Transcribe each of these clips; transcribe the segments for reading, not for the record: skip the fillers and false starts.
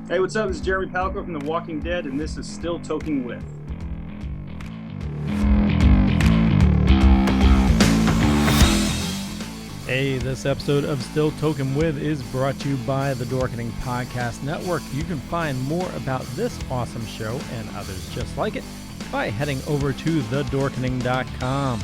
Hey, what's up? This is Jeremy Palco from The Walking Dead, and this is Still Toking With. Hey, this episode of Still Toking With is brought to you by the Dorkening Podcast Network. You can find more about this awesome show and others just like it by heading over to thedorkening.com.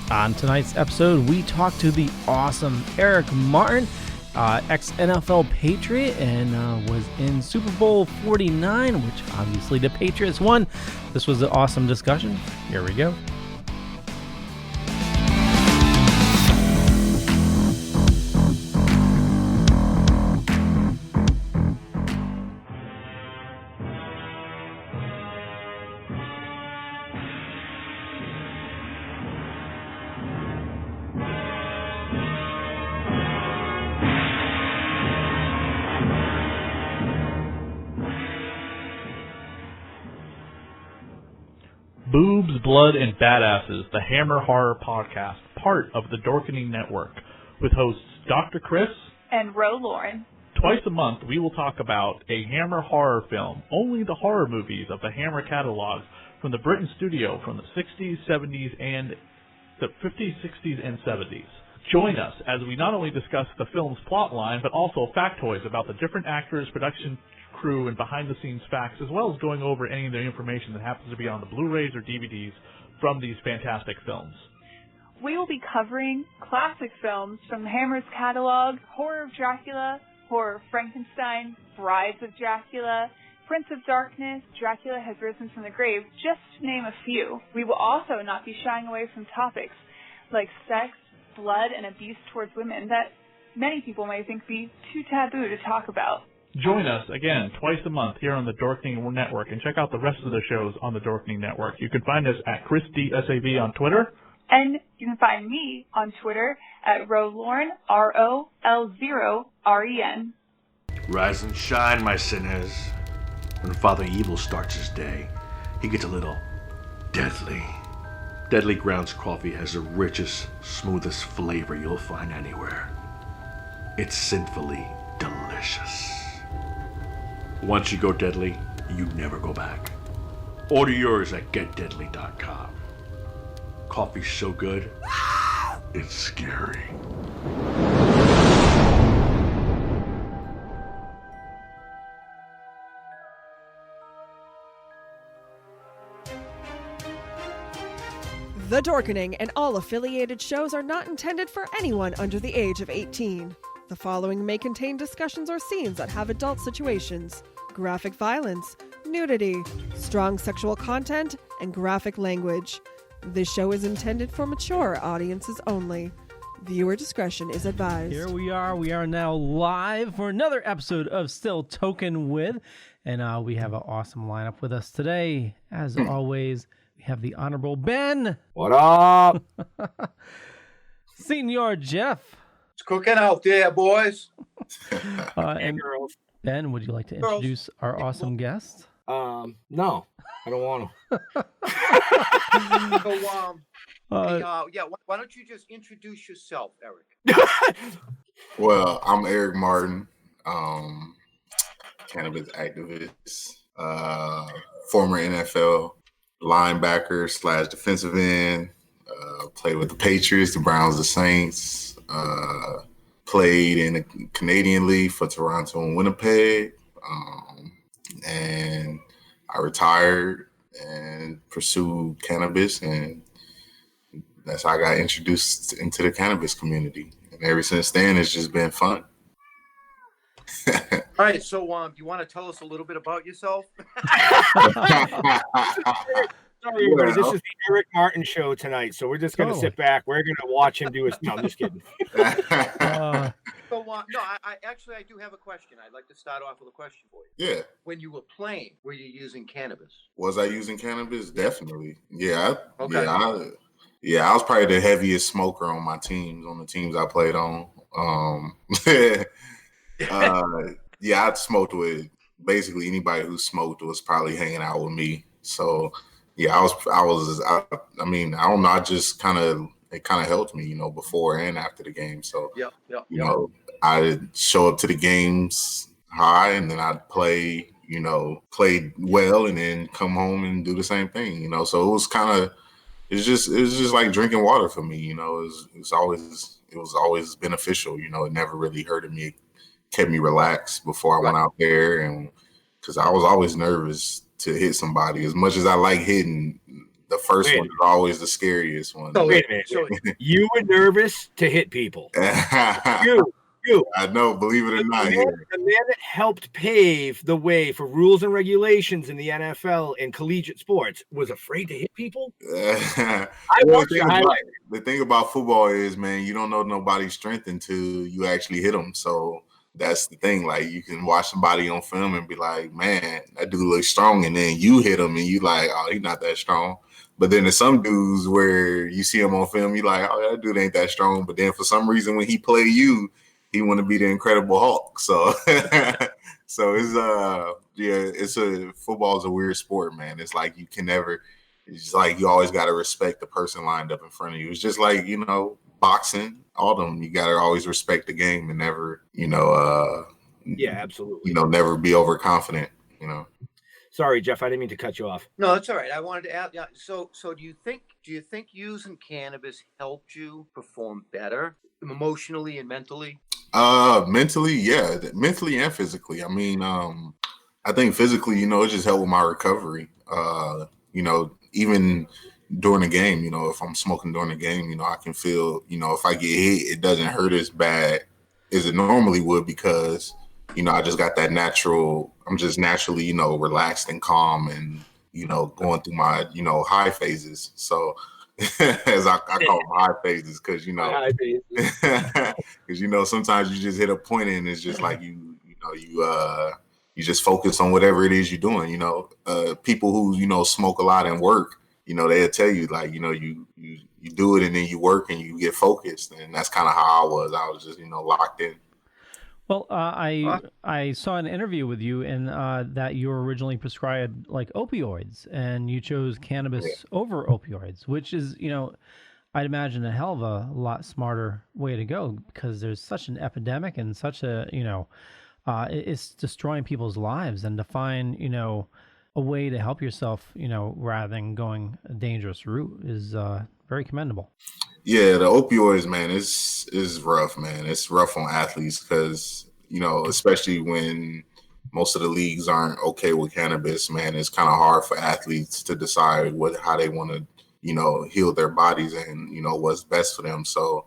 On tonight's episode, we talk to the awesome Eric Martin, ex-NFL Patriot, and was in Super Bowl 49, which obviously the Patriots won. This was an awesome discussion. Here we go. Boobs, Blood, and Badasses, the Hammer Horror Podcast, part of the Dorkening Network, with hosts Dr. Chris and Ro Lauren. Twice a month, we will talk about a Hammer horror film, only the horror movies of the Hammer catalog from the Britain studio from the 60s, 70s, and the 50s, 60s, and 70s. Join us as we not only discuss the film's plotline, but also factoids about the different actors, production crew, and behind-the-scenes facts, as well as going over any of the information that happens to be on the Blu-rays or DVDs from these fantastic films. We will be covering classic films from Hammer's catalog: Horror of Dracula, Horror of Frankenstein, Brides of Dracula, Prince of Darkness, Dracula Has Risen from the Grave, just to name a few. We will also not be shying away from topics like sex, blood, and abuse towards women that many people may think be too taboo to talk about. Join us, again, twice a month here on the Dorkening Network, and check out the rest of the shows on the Dorkening Network. You can find us at ChrisDSAV on Twitter. And you can find me on Twitter at RoLauren, ROL0REN. Rise and shine, my sinners. When Father Evil starts his day, he gets a little deadly. Deadly Grounds coffee has the richest, smoothest flavor you'll find anywhere. It's sinfully delicious. Once you go deadly, you never go back. Order yours at getdeadly.com. Coffee's so good, it's scary. The Dorkening and all affiliated shows are not intended for anyone under the age of 18. The following may contain discussions or scenes that have adult situations, graphic violence, nudity, strong sexual content, and graphic language. This show is intended for mature audiences only. Viewer discretion is advised. Here we are. We are now live for another episode of Still Toking With, and we have an awesome lineup with us today. As always, we have the Honorable Ben. What up? Senior Jeff. It's cooking out there, boys. And girls. Ben, would you like to introduce our awesome guest? No, I don't want to. Why don't you just introduce yourself, Eric? Well, I'm Eric Martin, cannabis activist, former NFL linebacker / defensive end, played with the Patriots, the Browns, the Saints, played in the Canadian League for Toronto and Winnipeg, and I retired and pursued cannabis, and that's how I got introduced into the cannabis community. And ever since then, it's just been fun. All right, so do you want to tell us a little bit about yourself? Sorry, everybody. This is the Eric Martin show tonight, so we're just going to sit back. We're going to watch him do his. No, I'm just kidding. I do have a question. I'd like to start off with a question for you. Yeah. When you were playing, were you using cannabis? Was I using cannabis? Definitely. Yeah. Okay. I was probably the heaviest smoker on my teams, on the teams I played on. I smoked with basically anybody who smoked was probably hanging out with me. So yeah, I mean, I don't know. It kind of helped me, before and after the game. So, I'd show up to the games high, and then I'd play well, and then come home and do the same thing, So it was just like drinking water for me, It was always beneficial, It never really hurted me. It kept me relaxed before I went out there, and because I was always nervous to hit somebody. As much as I like hitting, the first one is always the scariest one. So wait a minute. So you were nervous to hit people. You. I know, believe it or not. The man that helped pave the way for rules and regulations in the NFL and collegiate sports was afraid to hit people? The thing about football is, man, you don't know nobody's strength until you actually hit them. So that's the thing. Like, you can watch somebody on film and be like, man, that dude looks strong. And then you hit him and you like, oh, he's not that strong. But then there's some dudes where you see him on film, you're like, oh, that dude ain't that strong. But then for some reason, when he play you, he want to be the Incredible Hulk. So, football is a weird sport, man. It's like it's just like you always got to respect the person lined up in front of you. It's just like, boxing, all of them, you got to always respect the game and never, absolutely. Never be overconfident, Sorry, Jeff, I didn't mean to cut you off. No, that's all right. I wanted to ask. Yeah, so do you think using cannabis helped you perform better emotionally and mentally? Mentally, yeah, mentally and physically. I mean, I think physically, it just helped with my recovery. Even during the game, if I'm smoking during the game, I can feel, if I get hit, it doesn't hurt as bad as it normally would because, I just got that I'm just naturally, relaxed and calm and, going through my, high phases. So as I call them high phases, because, because, sometimes you just hit a point and it's just like, you just focus on whatever it is you're doing, people who, smoke a lot and work, they'll tell you like, you do it and then you work and you get focused. And that's kind of how I was just, locked in. Well, I saw an interview with you and that you were originally prescribed like opioids and you chose cannabis over opioids, which is, I'd imagine a hell of a lot smarter way to go because there's such an epidemic and such a, it's destroying people's lives, and to find, a way to help yourself, rather than going a dangerous route is very commendable. Yeah, the opioids, man, is rough, man. It's rough on athletes because, especially when most of the leagues aren't okay with cannabis, man, it's kind of hard for athletes to decide how they want to, heal their bodies and, what's best for them. So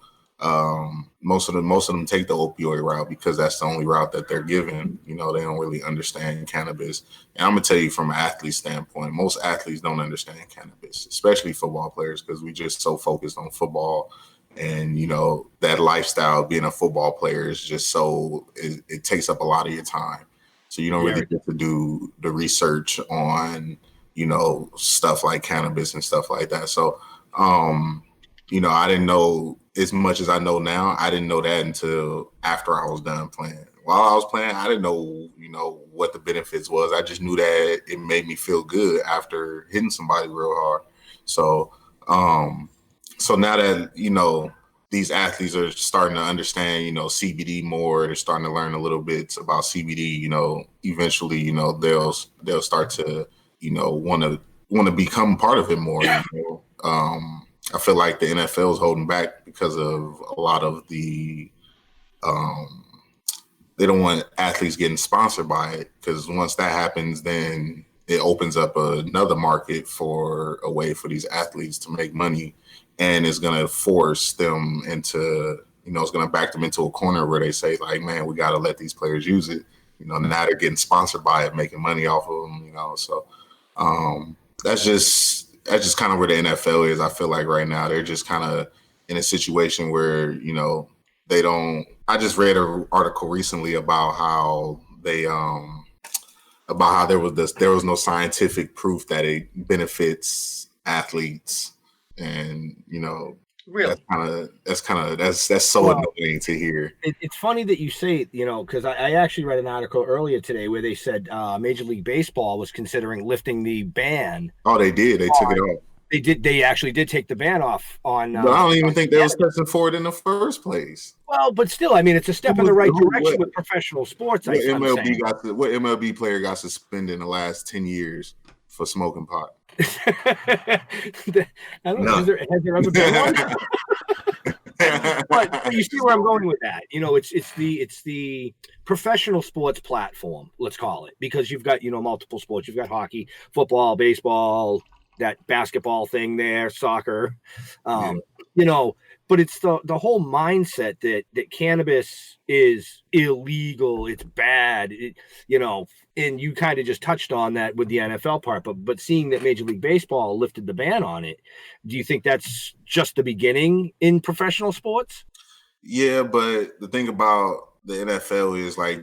most of them take the opioid route because that's the only route that they're given. They don't really understand cannabis. And I'm gonna tell you from an athlete standpoint, most athletes don't understand cannabis, especially football players, because we just so focused on football. And, that lifestyle, being a football player is just it takes up a lot of your time. So you don't really get to do the research on, stuff like cannabis and stuff like that. So, I didn't know as much as I know now. I didn't know that until after I was done playing. While I was playing, I didn't know, what the benefits was. I just knew that it made me feel good after hitting somebody real hard. So, so now that, these athletes are starting to understand, CBD more, they're starting to learn a little bit about CBD, eventually, they'll start to, want to become part of it more. I feel like the NFL is holding back because of a lot of the, they don't want athletes getting sponsored by it, because once that happens, then it opens up another market for a way for these athletes to make money, and it's going to force them into, it's going to back them into a corner where they say like, man, we got to let these players use it. Now they're getting sponsored by it, making money off of them, so that's just kind of where the NFL is. I feel like right now they're just kind of in a situation where, they don't. I just read an article recently about how they there was no scientific proof that it benefits athletes, and Really? That's so annoying to hear. It's funny that you say it, because I actually read an article earlier today where they said Major League Baseball was considering lifting the ban. Oh, they did. They took it off. They did. They actually did take the ban off on. But I don't even think they was testing for it in the first place. Well, but still, I mean, it's a step in the right direction with professional sports. What MLB player got suspended in the last 10 years for smoking pot? I don't know. Has there ever been one? But you see where I'm going with that. It's the professional sports platform, let's call it, because you've got multiple sports. You've got hockey, football, baseball, that basketball thing there, soccer, but it's the whole mindset that cannabis is illegal, it's bad, and you kind of just touched on that with the NFL part, but seeing that Major League Baseball lifted the ban on it, do you think that's just the beginning in professional sports? Yeah, but the thing about the NFL is they're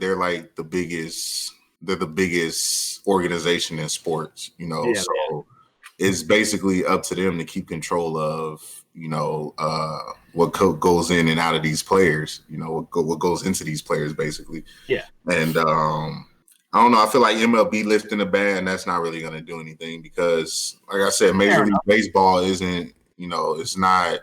the biggest organization in sports, so it's basically up to them to keep control of, what goes in and out of these players, what goes into these players, basically. Yeah. And I don't know. I feel like MLB lifting the ban, that's not really going to do anything because, like I said, Major League Baseball isn't, it's not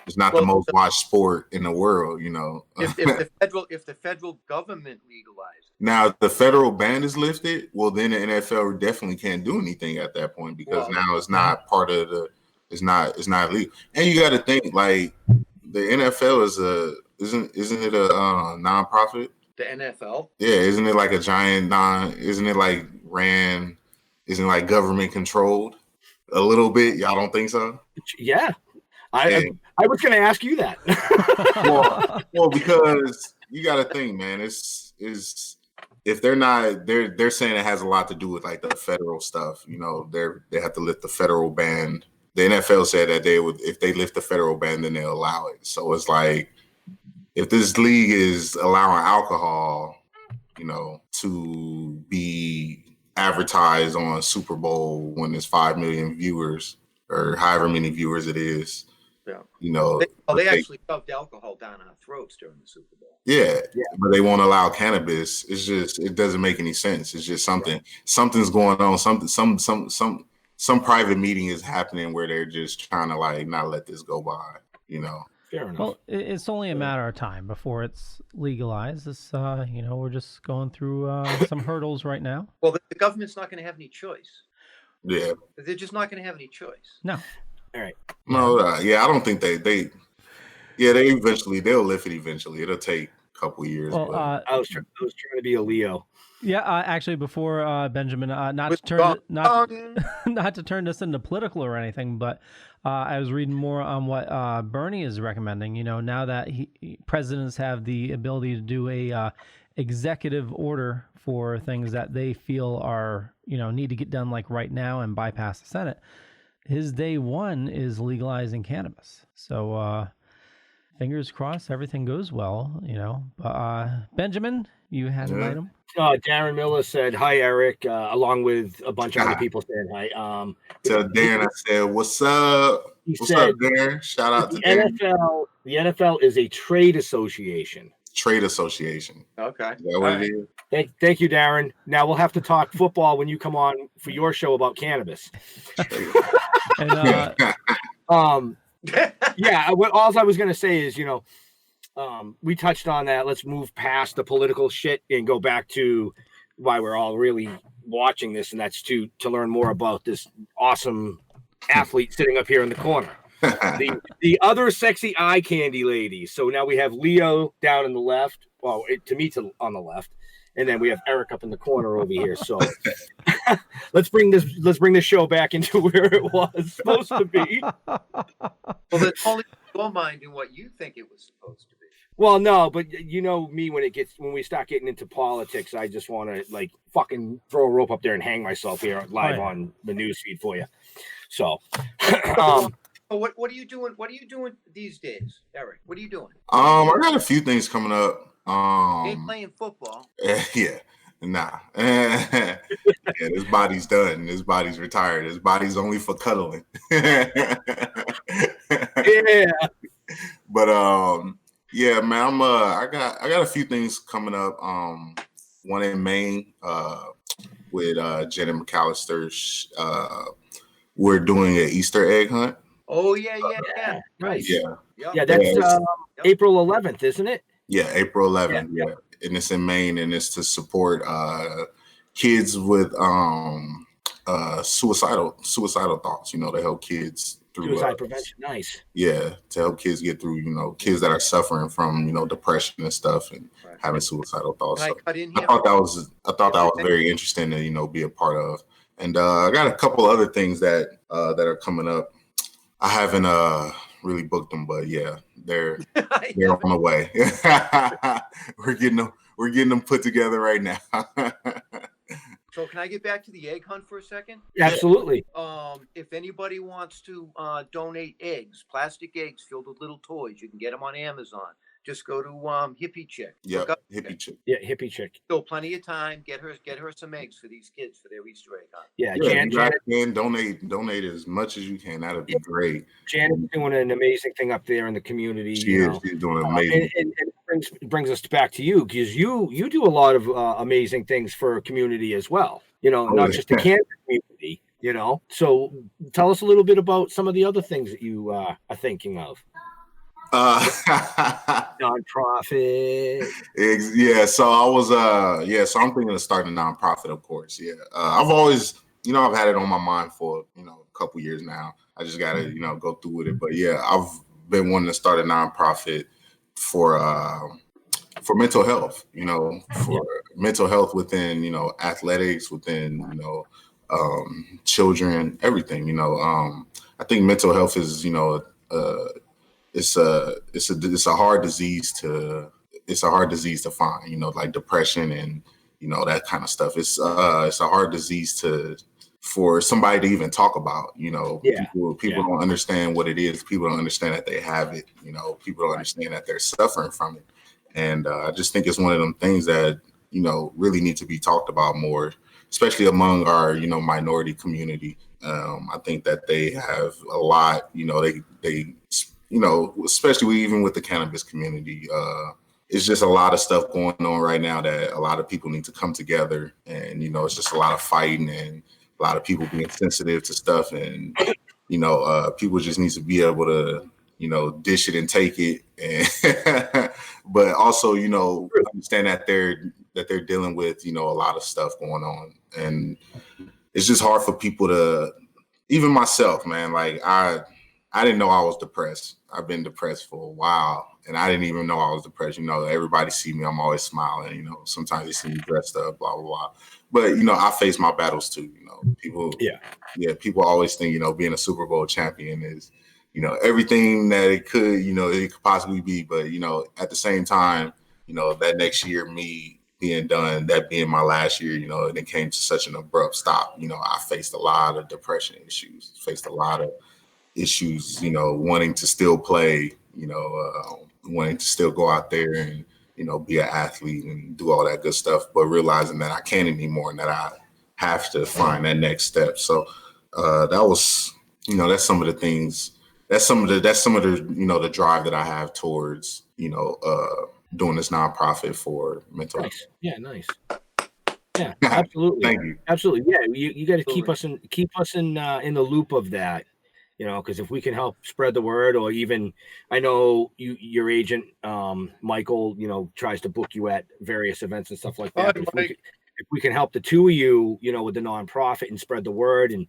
the most watched sport in the world, If the federal government legalized. Now, if the federal ban is lifted, well, then the NFL definitely can't do anything at that point because now it's not part of it's not legal. And you got to think the NFL isn't it a nonprofit? The NFL? Yeah, isn't it like a giant isn't it government controlled a little bit? Y'all don't think so? Yeah. I was going to ask you that. well, because you got to think, man, it's if they're saying it has a lot to do with the federal stuff, they have to lift the federal ban. The NFL said that if they lift the federal ban, then they'll allow it. So it's if this league is allowing alcohol, to be advertised on Super Bowl when there's 5 million viewers or however many viewers it is. Yeah. They actually shoved alcohol down our throats during the Super Bowl. Yeah, but they won't allow cannabis. It's just it doesn't make any sense. It's just something's going on. Some private meeting is happening where they're just trying to not let this go by. Fair enough. Well, it's only a matter of time before it's legalized. It's we're just going through some hurdles right now. Well, the government's not going to have any choice. Yeah, they're just not going to have any choice. No. All right. No, I don't think they'll lift it eventually. It'll take a couple years. Well, I was trying to be a Leo. Yeah, actually, before Benjamin, not to turn this into political or anything, but I was reading more on what Bernie is recommending. Now that presidents have the ability to do a executive order for things that they feel are need to get done right now and bypass the Senate. His day one is legalizing cannabis. So fingers crossed, everything goes well. But Benjamin, you had an item. Darren Miller said hi, Eric, along with a bunch of other people saying hi. Tell Darren I said, "What's up? What's up, Darren?" Shout out to Darren. The NFL is a trade association. Trade association. Okay. Is that what it is? Thank you, Darren. Now we'll have to talk football when you come on for your show about cannabis. And all I was going to say is, we touched on that. Let's move past the political shit and go back to why we're all really watching this, and that's to learn more about this awesome athlete sitting up here in the corner. The other sexy eye candy lady. So now we have Leo down in the left. Well, on the left, and then we have Eric up in the corner over here. So let's bring this show back into where it was supposed to be. Well, that's only your mind and what you think it was supposed to be. Well, no, but me when we start getting into politics, I just want to fucking throw a rope up there and hang myself here live on the news feed for you. So. What are you doing? What are you doing these days, Eric? What are you doing? I got a few things coming up. You ain't playing football. Yeah. Nah. This body's done. This body's retired. This body's only for cuddling. It Yeah. But yeah, man, I got a few things coming up. One in Maine, with Janet McAllister's. We're doing an Easter egg hunt. Oh yeah. Nice. Yeah. Yeah, that's April 11th, isn't it? Yeah, April 11th. Yeah. And it's in Maine, and it's to support kids with suicidal thoughts. To help kids through suicide prevention. Nice. Yeah, to help kids get through. Kids that are suffering from depression and stuff, and having suicidal thoughts. Can I cut in here? I thought that was very interesting to be a part of. And I got a couple other things that are coming up. I haven't really booked them, but yeah, they're on the way. We're getting them put together right now. So can I get back to the egg hunt for a second? Absolutely. If anybody wants to donate eggs, plastic eggs filled with little toys, you can get them on Amazon. Just go to Hippie Chick. Yeah, Hippie Chick. Yeah, Hippie Chick. Still plenty of time. Get her some eggs for these kids for their Easter egg hunt. Yeah, Janet can donate as much as you can. That'd be great. Janet's doing an amazing thing up there in the community. She's doing amazing. And it brings us back to you, because you do a lot of amazing things for a community as well. Not just the cannabis community. So tell us a little bit about some of the other things that you are thinking of. Nonprofit. Yeah, so I was so I'm thinking of starting a nonprofit, of course. Yeah. I've always, I've had it on my mind for a couple years now. I just gotta go through with it. But yeah, I've been wanting to start a nonprofit for mental health, for mental health within athletics, within children, everything. I think mental health is it's a hard disease to find, like depression and that kind of stuff. It's a hard disease for somebody to even talk about. People don't understand what it is. People don't understand that they have it. People don't understand that they're suffering from it. And I just think it's one of them things that really need to be talked about more, especially among our minority community. I think that they have a lot. They especially even with the cannabis community, it's just a lot of stuff going on right now that a lot of people need to come together. And, it's just a lot of fighting and a lot of people being sensitive to stuff. And, people just need to be able to, dish it and take it. And but also, understand that they're dealing with, a lot of stuff going on. And it's just hard for people to, even myself, man, like I didn't know I was depressed. I've been depressed for a while, and I didn't even know I was depressed. Everybody see me, I'm always smiling. Sometimes they see me dressed up, blah, blah, blah. But, I face my battles too. People always think, being a Super Bowl champion is, everything that it could possibly be. But, at the same time, that next year, me being done, that being my last year, and it came to such an abrupt stop. I faced a lot of depression issues, faced a lot of issues, wanting to still play, wanting to still go out there and, be an athlete and do all that good stuff, but realizing that I can't anymore and that I have to find that next step. So that was, that's some of the things, that's some of the, the drive that I have towards, doing this nonprofit for mental health. Yeah, nice. Yeah, absolutely. Thank you. Absolutely. Yeah, you got to keep us in the loop of that. Because if we can help spread the word, or even, I know your agent, Michael, tries to book you at various events and stuff like that. If we can help the two of you, with the nonprofit and spread the word, and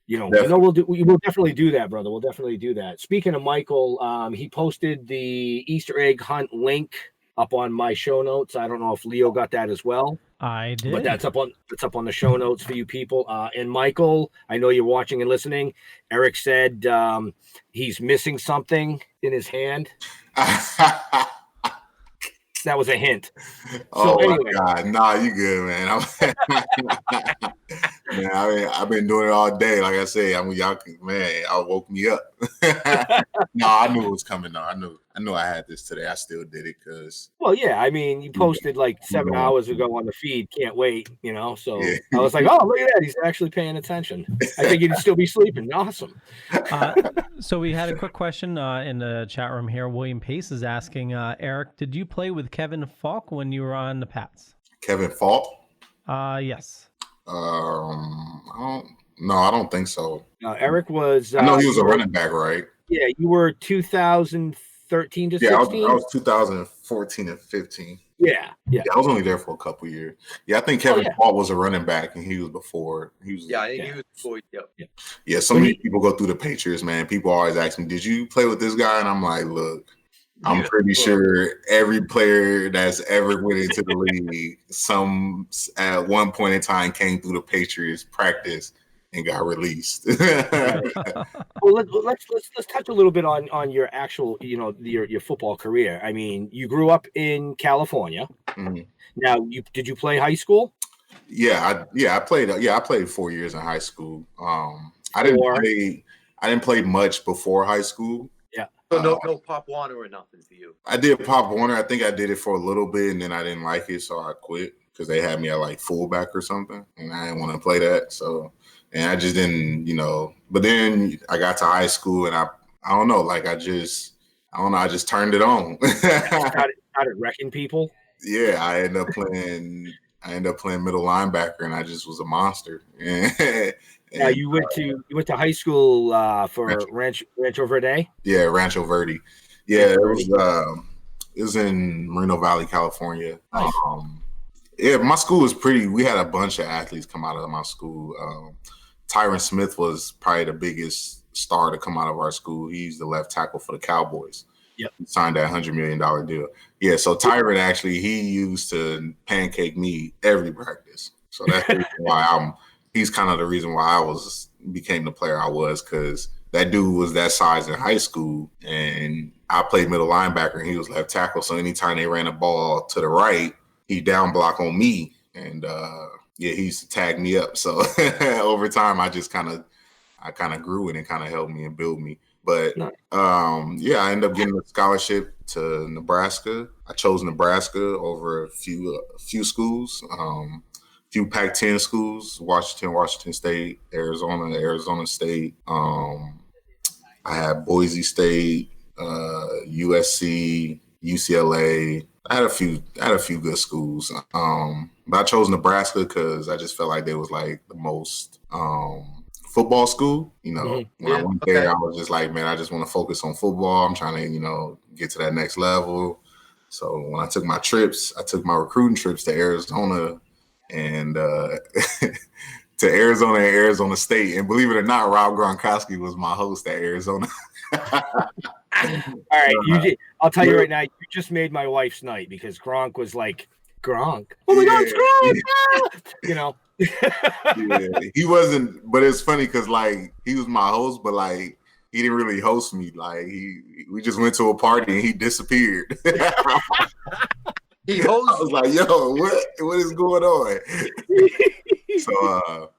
we'll definitely do that, brother. We'll definitely do that. Speaking of Michael, he posted the Easter egg hunt link up on my show notes. I don't know if Leo got that as well. I did. But that's up on the show notes for you people. And Michael, I know you're watching and listening. Eric said he's missing something in his hand. That was a hint. Oh, anyway. My God. Nah, you good, man. Man, I've been doing it all day. Like I said, y'all woke me up. No, I knew it was coming. No, I knew I had this today. I still did it because. Well, yeah. I mean, you posted like 7 hours ago on the feed. Can't wait, So Yeah. I was like, oh, look at that. He's actually paying attention. I think he'd still be sleeping. Awesome. So we had a quick question in the chat room here. William Pace is asking, Eric, did you play with Kevin Falk when you were on the Pats? Kevin Falk? Yes. I don't think so. Eric was. I know he was a running back, right? Yeah, you were 2013 to 16. I was 2014 and 15. Yeah. I was only there for a couple years. Yeah, I think Kevin Falk was a running back, and he was before. He was. Yeah, I think he was before. Yep. Yeah, so many people go through the Patriots, man. People always ask me, "Did you play with this guy?" And I'm like, "Look, I'm pretty sure every player that's ever went into the league, at one point in time came through the Patriots practice and got released." Well, let's touch a little bit on your actual, your football career. I mean, you grew up in California. Mm-hmm. Now, did you play high school? I played. I played 4 years in high school. I didn't play much before high school. Yeah. So no Pop Warner or nothing for you. I did Pop Warner. I think I did it for a little bit, and then I didn't like it, so I quit because they had me at like fullback or something, and I didn't want to play that. So, and I just didn't, But then I got to high school, and I don't know, like I just turned it on. started wrecking people. Yeah, I ended up playing middle linebacker, and I just was a monster. Yeah, you went to high school for Rancho Verde. Yeah, Rancho Verde. Yeah, it was in Moreno Valley, California. Nice. My school was pretty. We had a bunch of athletes come out of my school. Tyron Smith was probably the biggest star to come out of our school. He's the left tackle for the Cowboys. Yep. He signed that $100 million deal. Yeah, so Tyron actually, he used to pancake me every practice. So that's the reason why he's kind of the reason why I became the player I was, because that dude was that size in high school, and I played middle linebacker and he was left tackle. So anytime they ran a ball to the right, he down block on me, and he used to tag me up. So over time, I kind of grew it and kind of helped me and built me. But I ended up getting a scholarship to Nebraska. I chose Nebraska over a few schools, few Pac-10 schools: Washington State, Arizona State. I had Boise State, USC, UCLA. I had a few good schools, but I chose Nebraska because I just felt like they was like the most football school. When I went there, I was just like, man, I just want to focus on football. I'm trying to, get to that next level. So when I took my recruiting trips to Arizona and to Arizona and Arizona State, and believe it or not, Rob Gronkowski was my host at Arizona. All right, I'll tell you right now, you just made my wife's night because Gronk was like, Gronk. Oh my God, it's Gronk! Yeah, he wasn't, but it's funny because like he was my host, but like he didn't really host me. Like we just went to a party and he disappeared. He hosted. I was like, yo, what is going on? So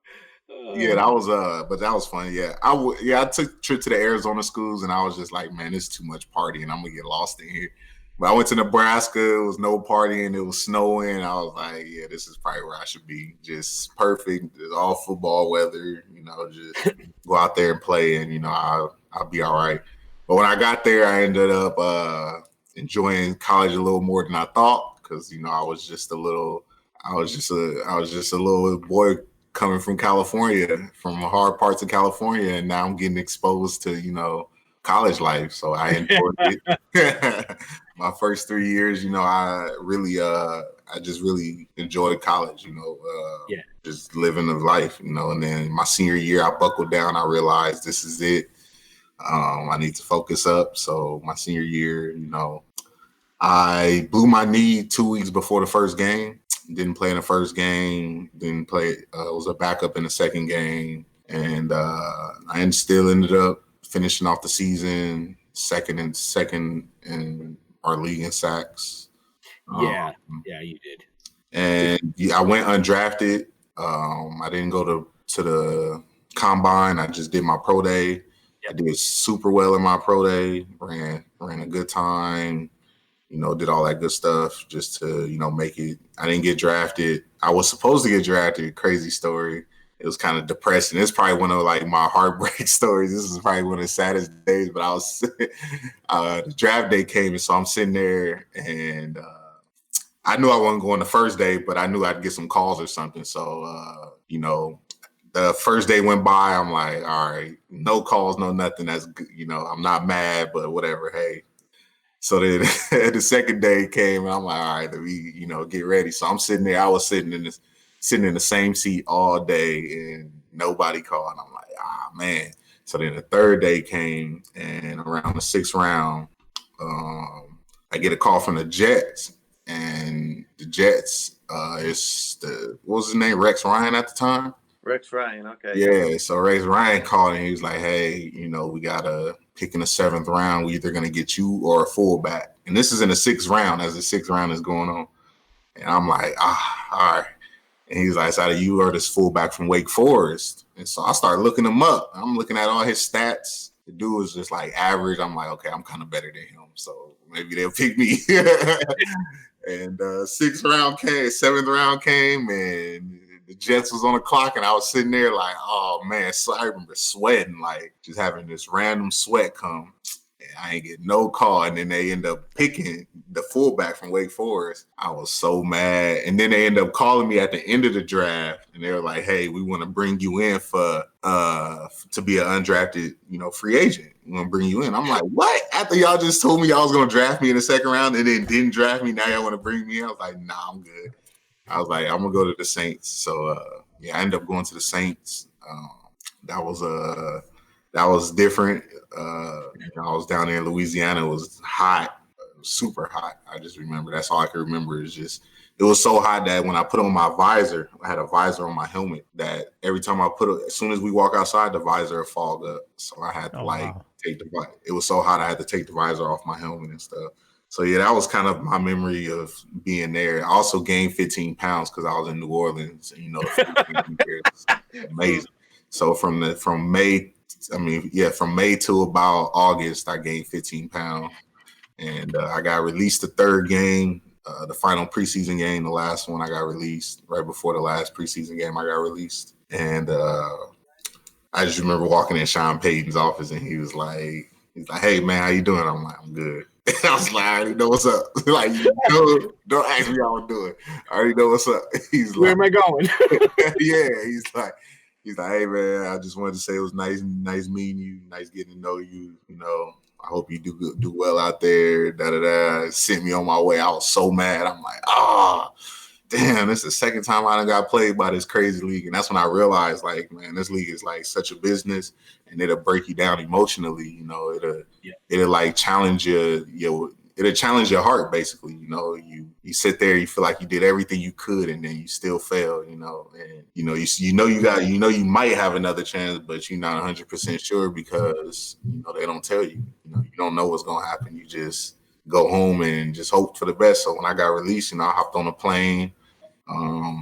that was fun. Yeah, I took a trip to the Arizona schools and I was just like, man, it's too much partying. I'm gonna get lost in here. But I went to Nebraska. It was no partying. It was snowing. I was like, yeah, this is probably where I should be. Just perfect. It's all football weather. Just go out there and play, and I'll be all right. But when I got there, I ended up enjoying college a little more than I thought because I was just a little boy coming from California, from the hard parts of California, and now I'm getting exposed to college life. So I enjoyed it. My first 3 years, I just really enjoyed college, just living the life, and then my senior year, I buckled down. I realized this is it. I need to focus up. So my senior year, I blew my knee 2 weeks before the first game. Didn't play in the first game. Didn't play. Was a backup in the second game, and I still ended up finishing off the season second in our league in sacks. Yeah, you did. And I went undrafted. I didn't go to to the combine. I just did my pro day. I did super well in my pro day. Ran a good time. Did all that good stuff just to make it. I didn't get drafted. I was supposed to get drafted. Crazy story. It was kind of depressing. It's probably one of like my heartbreak stories. This is probably one of the saddest days. But I was the draft day came, and so I'm sitting there, and I knew I wasn't going the first day, but I knew I'd get some calls or something. So the first day went by. I'm like, all right, no calls, no nothing. That's good. I'm not mad, but whatever. Hey. So then the second day came, and I'm like, all right, let me get ready. So I'm sitting there. I was sitting in the same seat all day, and nobody called. And I'm like, man. So then the third day came, and around the 6th round, I get a call from the Jets, and the Jets is what was his name, Rex Ryan at the time. Rex Ryan, okay. Yeah, so Rex Ryan called, and he was like, hey, we got a pick in the 7th round. We're either going to get you or a fullback. And this is in the 6th round as the 6th round is going on. And I'm like, all right. And he's like, it's either you or this fullback from Wake Forest. And so I started looking him up. I'm looking at all his stats. The dude was just like average. I'm like, okay, I'm kind of better than him. So maybe they'll pick me. And 6th round came, 7th round came, and the Jets was on the clock, and I was sitting there like, oh, man. So I remember sweating, like just having this random sweat come. And I ain't get no call. And then they end up picking the fullback from Wake Forest. I was so mad. And then they end up calling me at the end of the draft, and they were like, hey, we want to bring you in for to be an undrafted, free agent. We want to bring you in. I'm like, what? After y'all just told me y'all was going to draft me in the 2nd round and then didn't draft me, now y'all want to bring me in? I was like, nah, I'm good. I was like, I'm going to go to the Saints. So, I ended up going to the Saints. That was different. I was down there in Louisiana. It was hot, super hot. I just remember. That's all I can remember is just it was so hot that when I put on my visor, I had a visor on my helmet that every time I put it, as soon as we walk outside, the visor would fog up. So I had to take the visor. It was so hot I had to take the visor off my helmet and stuff. So, yeah, that was kind of my memory of being there. I also gained 15 pounds because I was in New Orleans. And, it's amazing. So from May to about August, I gained 15 pounds. And I got released the 3rd game, the final preseason game, the last one I got released. Right before the last preseason game, I got released. And I just remember walking in Sean Payton's office, and he's like, hey, man, how you doing? I'm like, I'm good. I was like, I already know what's up. Like, don't ask me how I'm doing. I already know what's up. He's where like, am I going? Yeah, he's like, hey, man, I just wanted to say it was nice meeting you, nice getting to know you. I hope you do well out there. Sent me on my way. I was so mad. I'm like, damn, this is the 2nd time I done got played by this crazy league. And that's when I realized, like, man, this league is like such a business, and it'll break you down emotionally. It'll like challenge it'll challenge your heart, basically. You sit there, you feel like you did everything you could, and then you still fail. And you might have another chance, but you're not 100% sure because they don't tell you. You don't know what's gonna happen. You just go home and just hope for the best. So when I got released, I hopped on a plane,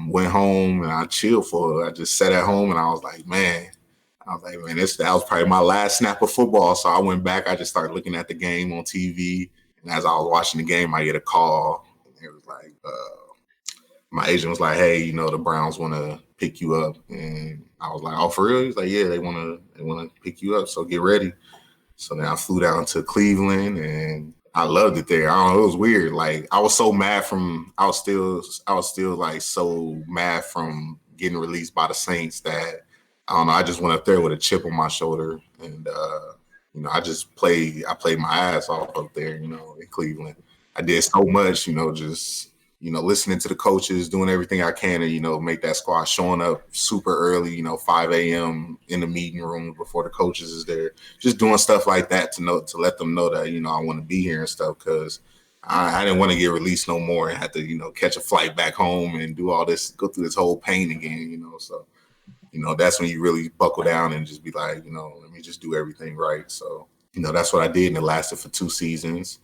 went home, and I chilled I just sat at home, and I was like, man, that was probably my last snap of football. So I went back, I just started looking at the game on TV. And as I was watching the game, I get a call. And it was like, my agent was like, hey, the Browns want to pick you up. And I was like, oh, for real? He's like, yeah, they want to pick you up. So get ready. So then I flew down to Cleveland, and I loved it there. I don't know, it was weird. Like, I was so mad I was still like so mad from getting released by the Saints that I don't know. I just went up there with a chip on my shoulder, and I played my ass off up there, in Cleveland. I did so much, just listening to the coaches, doing everything I can to make that squad, showing up super early, 5 a.m. in the meeting room before the coaches is there, just doing stuff like that to let them know that I want to be here and stuff, because I didn't want to get released no more and have to catch a flight back home and do all this, go through this whole pain again, So that's when you really buckle down and just be like, let me just do everything right. So that's what I did, and it lasted for 2 seasons.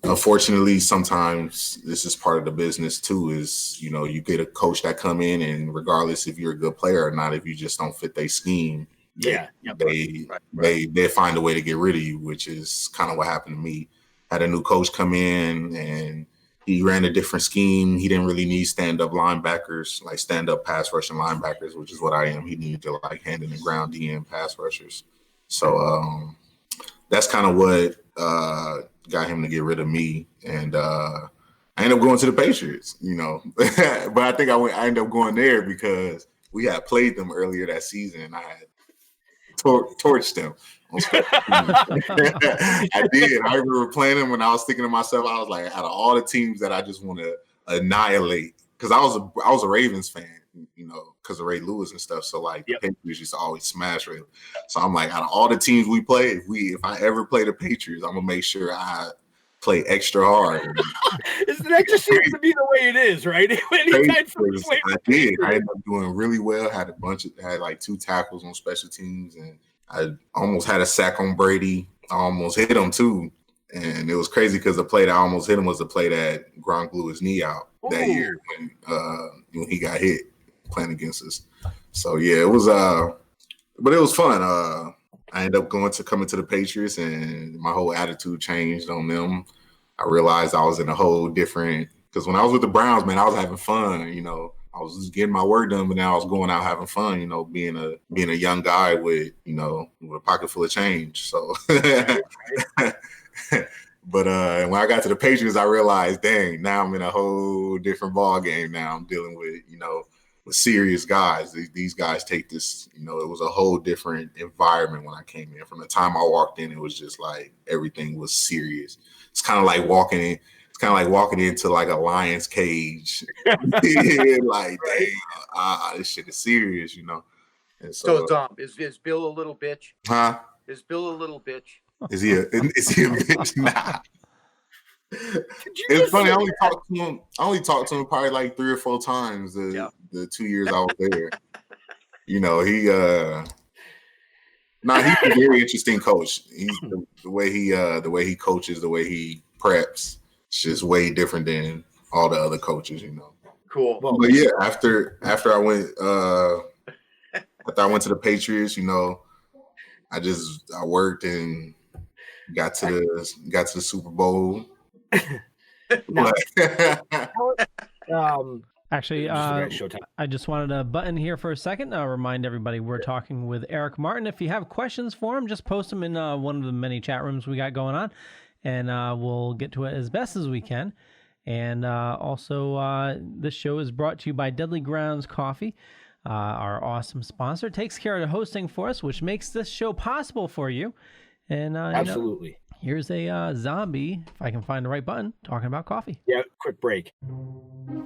unfortunately, sometimes this is part of the business too, is, you get a coach that come in, and regardless if you're a good player or not, if you just don't fit their scheme, they find a way to get rid of you, which is kind of what happened to me. Had a new coach come in, and he ran a different scheme. He didn't really need stand-up linebackers, like stand-up pass rushing linebackers, which is what I am. He needed to like hand in the ground DM pass rushers. So that's kind of what got him to get rid of me. And I ended up going to the Patriots, but I think I ended up going there because we had played them earlier that season, and I had torched them. I did. I remember playing them when I was thinking to myself, I was like, out of all the teams that I just want to annihilate, because I was a Ravens fan, because of Ray Lewis and stuff. So like the Patriots used to always smash Ray. So I'm like, out of all the teams we play, if I ever play the Patriots, I'm gonna make sure I play extra hard. That just seems to be the way it is, right? I did. I ended up doing really well. Had like 2 tackles on special teams, and I almost had a sack on Brady. I almost hit him too. And it was crazy because the play that I almost hit him was the play that Gronk blew his knee out that year when he got hit playing against us. So yeah, it was but it was fun. I ended up coming to the Patriots, and my whole attitude changed on them. I realized I was in a whole different, because when I was with the Browns, man, I was having fun, I was just getting my work done, but now I was going out having fun, being a young guy with a pocket full of change. So but when I got to the Patriots, I realized, dang, now I'm in a whole different ball game. Now I'm dealing with, with serious guys. These guys take this, it was a whole different environment when I came in. From the time I walked in, it was just like everything was serious. It's kind of like walking into like a lion's cage. Like, dang, this shit is serious, And so Tom, is Bill a little bitch? Huh? Is Bill a little bitch? Is he a bitch? Nah. It's funny. I only talked to him probably like 3 or 4 times the 2 years I was there. He's a very interesting coach. He's the way he coaches, the way he preps, it's just way different than all the other coaches. Cool. But yeah, after I went to the Patriots, I worked and got to the Super Bowl. Actually, I just wanted to button here for a second. I'll remind everybody we're talking with Eric Martin. If you have questions for him, just post them in one of the many chat rooms we got going on, and we'll get to it as best as we can. And also, this show is brought to you by Deadly Grounds Coffee. Our awesome sponsor takes care of the hosting for us, which makes this show possible for you. And absolutely. Here's a zombie, if I can find the right button, talking about coffee. Yeah, quick break.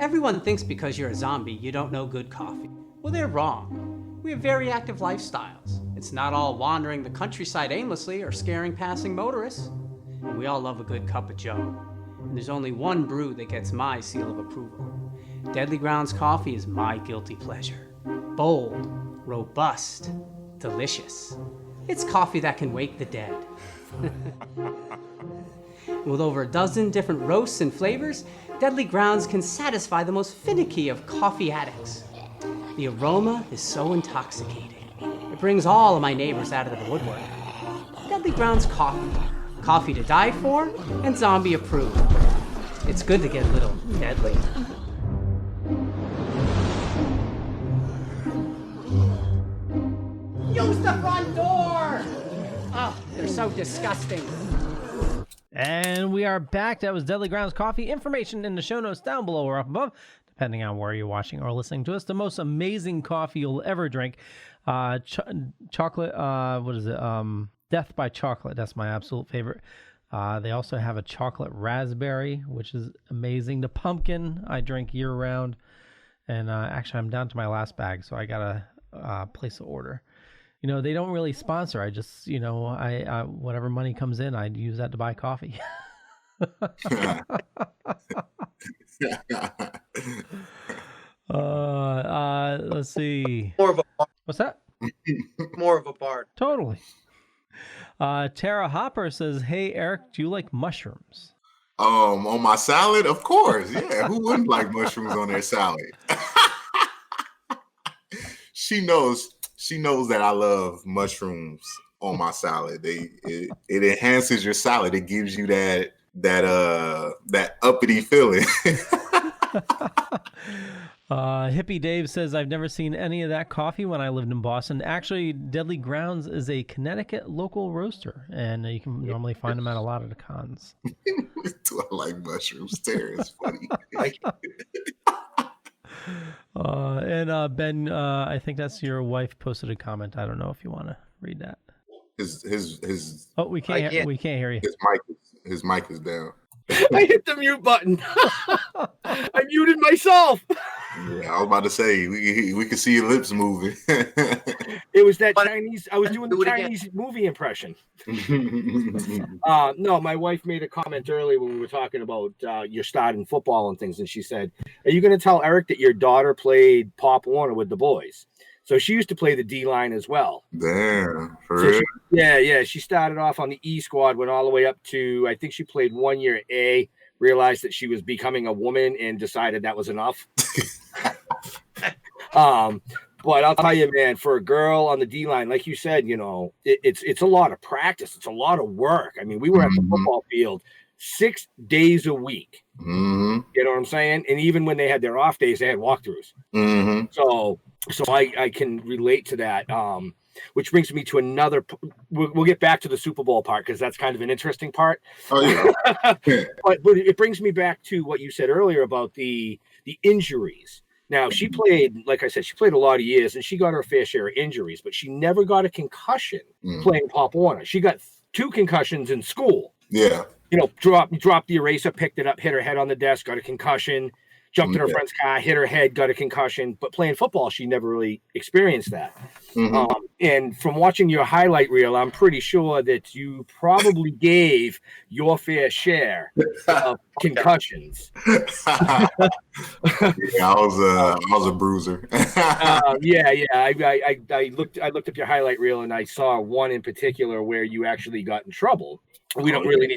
Everyone thinks because you're a zombie, you don't know good coffee. Well, they're wrong. We have very active lifestyles. It's not all wandering the countryside aimlessly or scaring passing motorists. And we all love a good cup of joe. And there's only one brew that gets my seal of approval. Deadly Grounds Coffee is my guilty pleasure. Bold, robust, delicious. It's coffee that can wake the dead. With over a dozen different roasts and flavors, Deadly Grounds can satisfy the most finicky of coffee addicts. The aroma is so intoxicating. It brings all of my neighbors out of the woodwork. Deadly Grounds Coffee. Coffee to die for and zombie approved. It's good to get a little deadly. Use the front door! Oh, they're so disgusting. And we are back. That was Deadly Grounds Coffee. Information in the show notes down below or up above, depending on where you're watching or listening to us. The most amazing coffee you'll ever drink. Chocolate, what is it? Death by Chocolate. That's my absolute favorite. They also have a chocolate raspberry, which is amazing. The pumpkin I drink year round. And actually, I'm down to my last bag, so I got to place an order. They don't really sponsor. I just, I whatever money comes in, I'd use that to buy coffee. Let's see. More of a bard. What's that? More of a bard. Totally. Tara Hopper says, "Hey Eric, do you like mushrooms?" On my salad, of course. Yeah, who wouldn't like mushrooms on their salad? She knows that I love mushrooms on my salad. It enhances your salad. It gives you that uppity feeling. Hippie Dave says, I've never seen any of that coffee when I lived in Boston. Actually, Deadly Grounds is a Connecticut local roaster, and you can normally find them at a lot of the cons. Do I like mushrooms? It's funny. And Ben, I think that's your wife posted a comment. I don't know if you want to read that. His. Oh, we can't hear you. His mic is down. I hit the mute button. I muted myself. Yeah, I was about to say we can see your lips moving. It was that Chinese. I was doing the Chinese movie impression. No, my wife made a comment earlier when we were talking about your start in football and things, and she said, "Are you going to tell Eric that your daughter played Pop Warner with the boys?" So she used to play the D line as well. Damn, for real? Yeah. She started off on the E squad, went all the way up to, I think she played 1 year at A, realized that she was becoming a woman and decided that was enough. But I'll tell you, man, for a girl on the D line, like you said, it's a lot of practice. It's a lot of work. I mean, we were at the football field 6 days a week. Mm-hmm. You know what I'm saying? And even when they had their off days, they had walkthroughs. Mm-hmm. So I can relate to that. Which brings me to another. We'll get back to the Super Bowl part because that's kind of an interesting part. Oh yeah. but it brings me back to what you said earlier about the injuries. Now she played, like I said, she played a lot of years and she got her fair share of injuries, but she never got a concussion playing Pop Warner. She got 2 concussions in school. Yeah. Dropped the eraser, picked it up, hit her head on the desk, got a concussion. Jumped in her friend's car, hit her head, got a concussion. But playing football, she never really experienced that. Mm-hmm. And from watching your highlight reel, I'm pretty sure that you probably gave your fair share of concussions. Yeah, I was a bruiser. Yeah. I looked up your highlight reel and I saw one in particular where you actually got in trouble. We don't really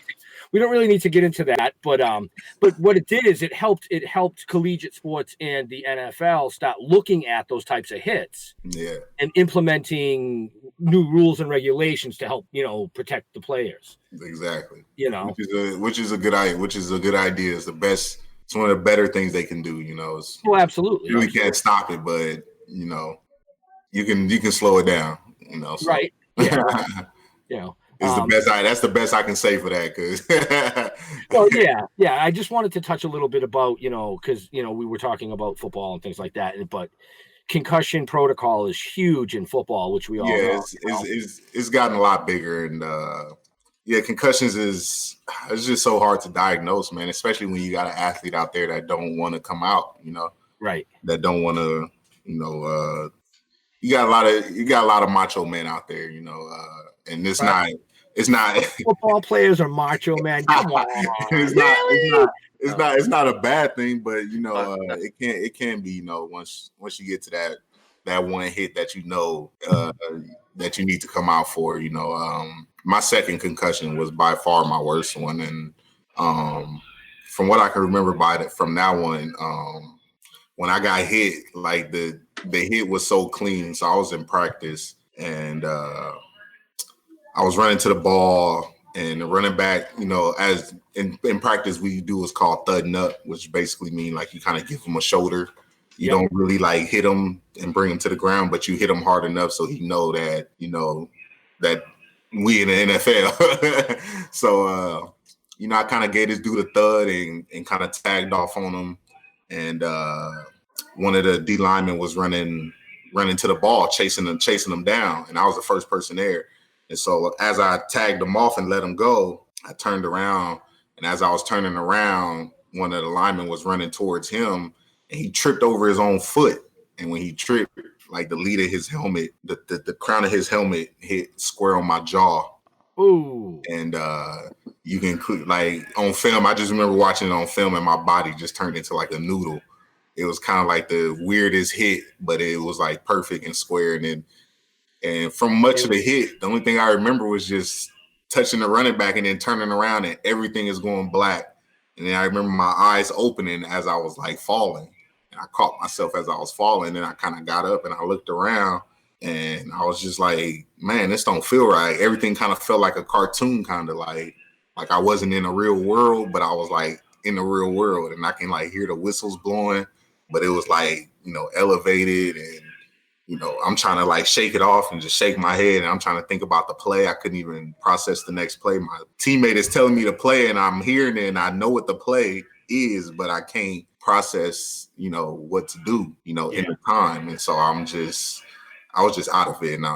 need to get into that, but what it did is it helped collegiate sports and the NFL start looking at those types of hits, and implementing new rules and regulations to help protect the players. Exactly. Which is a good idea. It's the best. It's one of the better things they can do. Absolutely. You really can't stop it, but you can slow it down. So. Right. Yeah. It's the best. That's the best I can say for that. Cause well, yeah. I just wanted to touch a little bit about because we were talking about football and things like that, but concussion protocol is huge in football, which we all know. It's gotten a lot bigger, and concussions is just so hard to diagnose, man. Especially when you got an athlete out there that don't want to come out, right? That don't want to, you got a lot of macho men out there, and it's right. It's not football players are macho, man. Come on. It's not a bad thing, but it can be, once you get to that one hit that that you need to come out for. My second concussion was by far my worst one, and from what I can remember from that one, when I got hit, like the hit was so clean, so I was in practice and I was running to the ball and running back, as in practice we do what's called thudding up, which basically means like you kind of give him a shoulder. You don't really like hit him and bring him to the ground, but you hit him hard enough so he know that, that we in the NFL. So, I kind of gave this dude a thud and kind of tagged off on him. And one of the D linemen was running to the ball, chasing him down. And I was the first person there. And so as I tagged him off and let him go, I turned around. And as I was turning around, one of the linemen was running towards him and he tripped over his own foot. And when he tripped, like the lead of his helmet, the crown of his helmet hit square on my jaw. Ooh. And you can, like, on film, I just remember watching it on film and my body just turned into like a noodle. It was kind of like the weirdest hit, but it was like perfect and square. And from much of the hit, the only thing I remember was just touching the running back and then turning around and everything is going black. And then I remember my eyes opening as I was like falling. And I caught myself as I was falling. And I kind of got up and I looked around and I was just like, man, this don't feel right. Everything kind of felt like a cartoon, kind of like I wasn't in a real world, but I was like in the real world. And I can like hear the whistles blowing, but it was like, you know, elevated. And, you know, I'm trying to like shake it off and just shake my head. And I'm trying to think about the play. I couldn't even process the next play. My teammate is telling me to play and I'm hearing it and I know what the play is, but I can't process, you know, what to do, you know, in the time. And so I was just out of it. And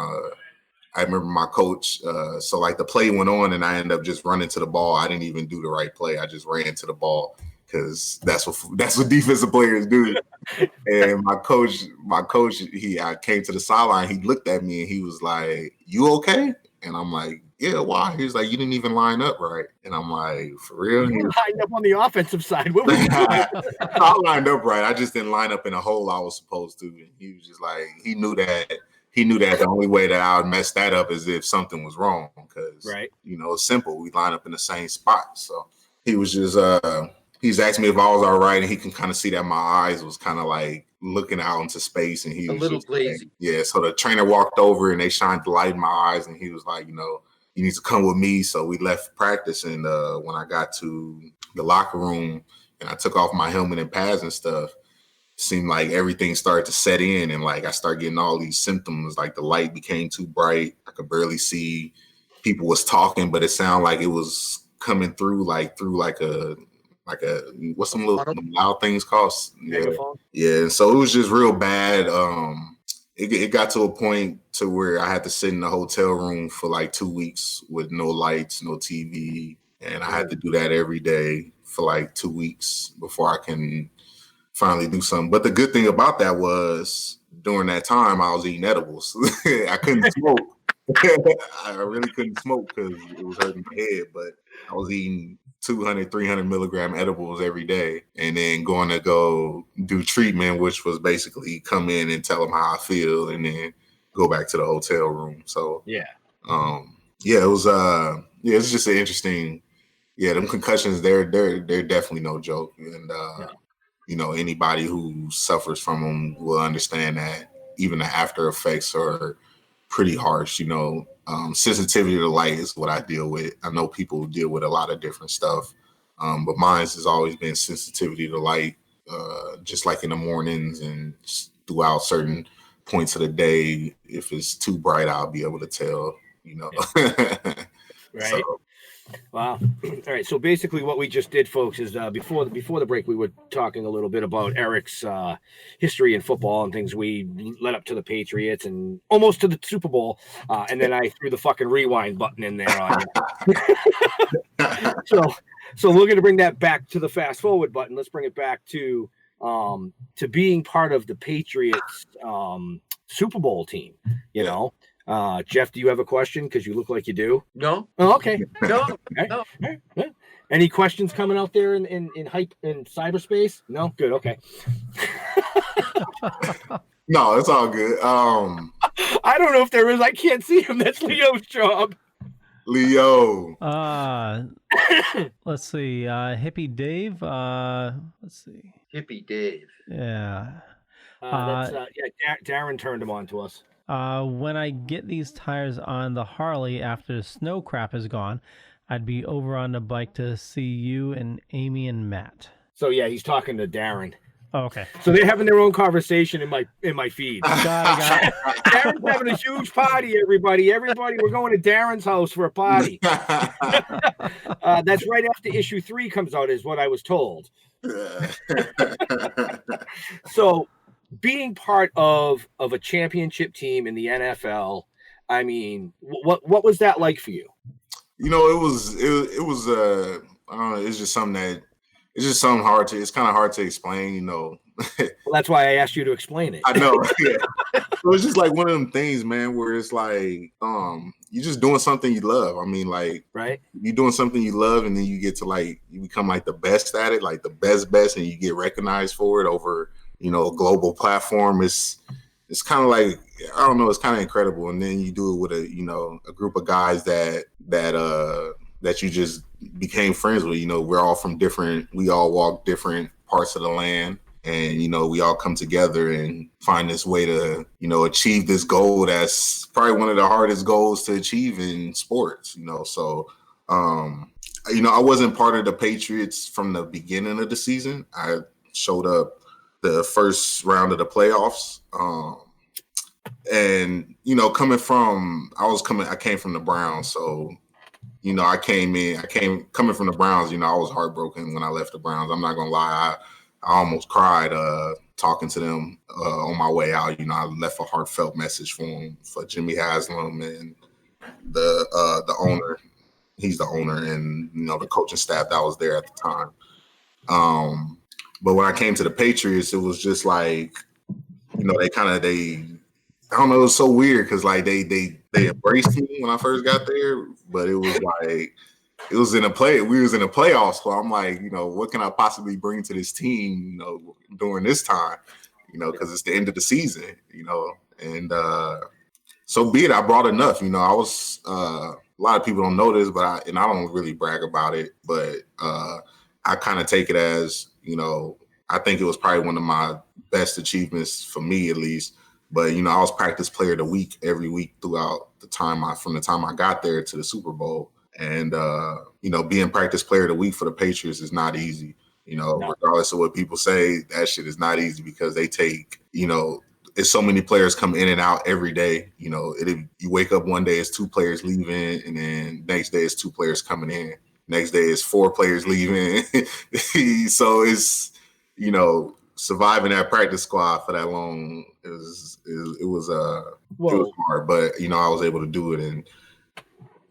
I remember my coach, so like the play went on and I ended up just running to the ball. I didn't even do the right play. I just ran to the ball because that's what defensive players do. And my coach, I came to the sideline. He looked at me and he was like, "You okay?" And I'm like, "Yeah, why?" He was like, "You didn't even line up right." And I'm like, "For real?" You lined up on the offensive side. What was you doing? I lined up right. I just didn't line up in a hole I was supposed to. And he was just like, he knew that the only way that I would mess that up is if something was wrong. Because, you know, it's simple. We line up in the same spot. So he was just, he's asked me if I was all right. And he can kind of see that my eyes was kind of like looking out into space. And he was a little just lazy. Like, yeah. So the trainer walked over and they shined the light in my eyes. And he was like, you know, you need to come with me. So we left practice. And when I got to the locker room and I took off my helmet and pads and stuff, seemed like everything started to set in and like I started getting all these symptoms. Like the light became too bright. I could barely see. People was talking, but it sounded like it was coming through like a what's some little loud things called? Yeah. And so it was just real bad. It got to a point to where I had to sit in the hotel room for like 2 weeks with no lights, no TV. And I had to do that every day for like 2 weeks before I can finally do something. But the good thing about that was during that time I was eating edibles. I couldn't smoke. I really couldn't smoke because it was hurting my head, but I was eating 200, 300 milligram edibles every day and then going to go do treatment, which was basically come in and tell them how I feel and then go back to the hotel room. So it was it's just an interesting, them concussions, they're definitely no joke. And you know, anybody who suffers from them will understand that even the after effects are pretty harsh. You know, sensitivity to light is what I deal with. I know people deal with a lot of different stuff, but mine has always been sensitivity to light, just like in the mornings and throughout certain points of the day. If it's too bright, I'll be able to tell, you know. Right. So, wow. All right. So basically what we just did, folks, is before the break, we were talking a little bit about Eric's history in football and things we led up to the Patriots and almost to the Super Bowl. And then I threw the fucking rewind button in there on you. So we're going to bring that back to the fast forward button. Let's bring it back to being part of the Patriots Super Bowl team, you know. Jeff, do you have a question? Because you look like you do. No. Oh, okay. No. Right. No. Right. Any questions coming out there in hype in cyberspace? No. Good. Okay. No, it's all good. I don't know if there is. I can't see him. That's Leo's job. Leo. Let's see. Hippie Dave. Let's see. Hippie Dave. Yeah. Darren turned him on to us. When I get these tires on the Harley after the snow crap is gone, I'd be over on the bike to see you and Amy and Matt. So yeah, he's talking to Darren. Oh, okay. So they're having their own conversation in my feed. Got it. Darren's having a huge party, everybody. Everybody, we're going to Darren's house for a party. That's right after issue 3 comes out, is what I was told. So being part of a championship team in the NFL, I mean, what was that like for you? You know, it was I don't know, it's just something hard to, it's kind of hard to explain, you know. Well, that's why I asked you to explain it. I know. Yeah. So it's just like one of them things, man, where it's like, you're just doing something you love. I mean, like, right? You're doing something you love, and then you get to like, you become like the best at it, like the best, and you get recognized for it over, you know, a global platform. It's kind of like, I don't know, it's kind of incredible. And then you do it with a group of guys that that you just became friends with. You know, we all walk different parts of the land, and, you know, we all come together and find this way to, you know, achieve this goal that's probably one of the hardest goals to achieve in sports, you know. So, you know, I wasn't part of the Patriots from the beginning of the season. I showed up the first round of the playoffs. And, you know, I came from the Browns. So, you know, coming from the Browns, you know, I was heartbroken when I left the Browns. I'm not going to lie. I almost cried talking to them on my way out. You know, I left a heartfelt message for Jimmy Haslam and the owner. He's the owner, and, you know, the coaching staff that was there at the time. But when I came to the Patriots, it was just like, you know, I don't know, it was so weird because, like, they embraced me when I first got there, but it was like, we was in a playoffs, so I'm like, you know, what can I possibly bring to this team, you know, during this time, you know, because it's the end of the season, you know, and so be it. I brought enough, you know. I was a lot of people don't know this, but I don't really brag about it, but I kind of take it as, you know, I think it was probably one of my best achievements for me, at least. But, you know, I was practice player of the week every week throughout the time from the time I got there to the Super Bowl. And, you know, being practice player of the week for the Patriots is not easy. You know, regardless of what people say, that shit is not easy because they take, you know, it's so many players come in and out every day. You know, you wake up one day, it's 2 players leaving, and then next day it's 2 players coming in. Next day it's 4 players leaving. So it's, you know, surviving that practice squad for that long, it was hard, but, you know, I was able to do it. And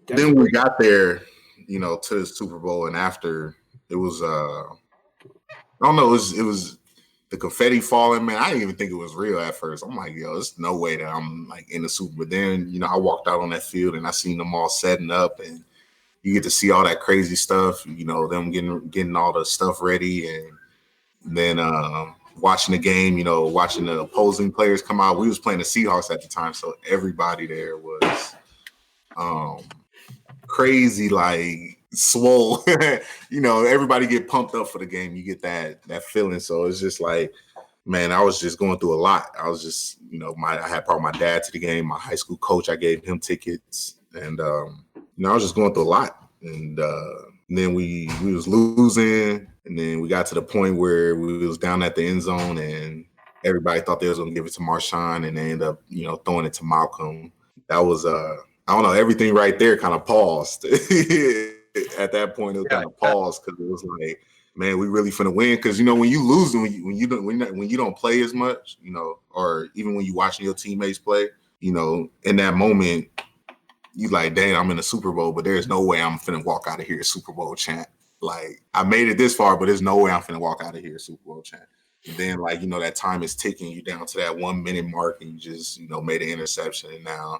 then we got there, you know, to the Super Bowl, and after it was, I don't know, it was the confetti falling, man. I didn't even think it was real at first. I'm like, yo, there's no way that I'm like in the Super Bowl. But then, you know, I walked out on that field and I seen them all setting up, and you get to see all that crazy stuff, you know, them getting all the stuff ready, and then watching the game, you know, watching the opposing players come out. We was playing the Seahawks at the time, so everybody there was crazy, like swole. You know, everybody get pumped up for the game. You get that feeling. So it's just like, man, I was just going through a lot. I was just, you know, I had brought my dad to the game. My high school coach, I gave him tickets, and you know, I was just going through a lot. And then we was losing, and then we got to the point where we was down at the end zone, and everybody thought they was gonna give it to Marshawn, and they ended up, you know, throwing it to Malcolm. That was I don't know, everything right there kind of paused. At that point, it was kind of paused because it was like, man, we really finna win. Because, you know, when you lose and when you don't play as much, you know, or even when you watching your teammates play, you know, in that moment, you like, dang, I'm in the Super Bowl, but there's no way I'm finna walk out of here a Super Bowl champ. Like, I made it this far, but there's no way I'm finna walk out of here a Super Bowl champ. And then, like, you know, that time is ticking you down to that 1 minute mark, and you just, you know, made an interception, and now,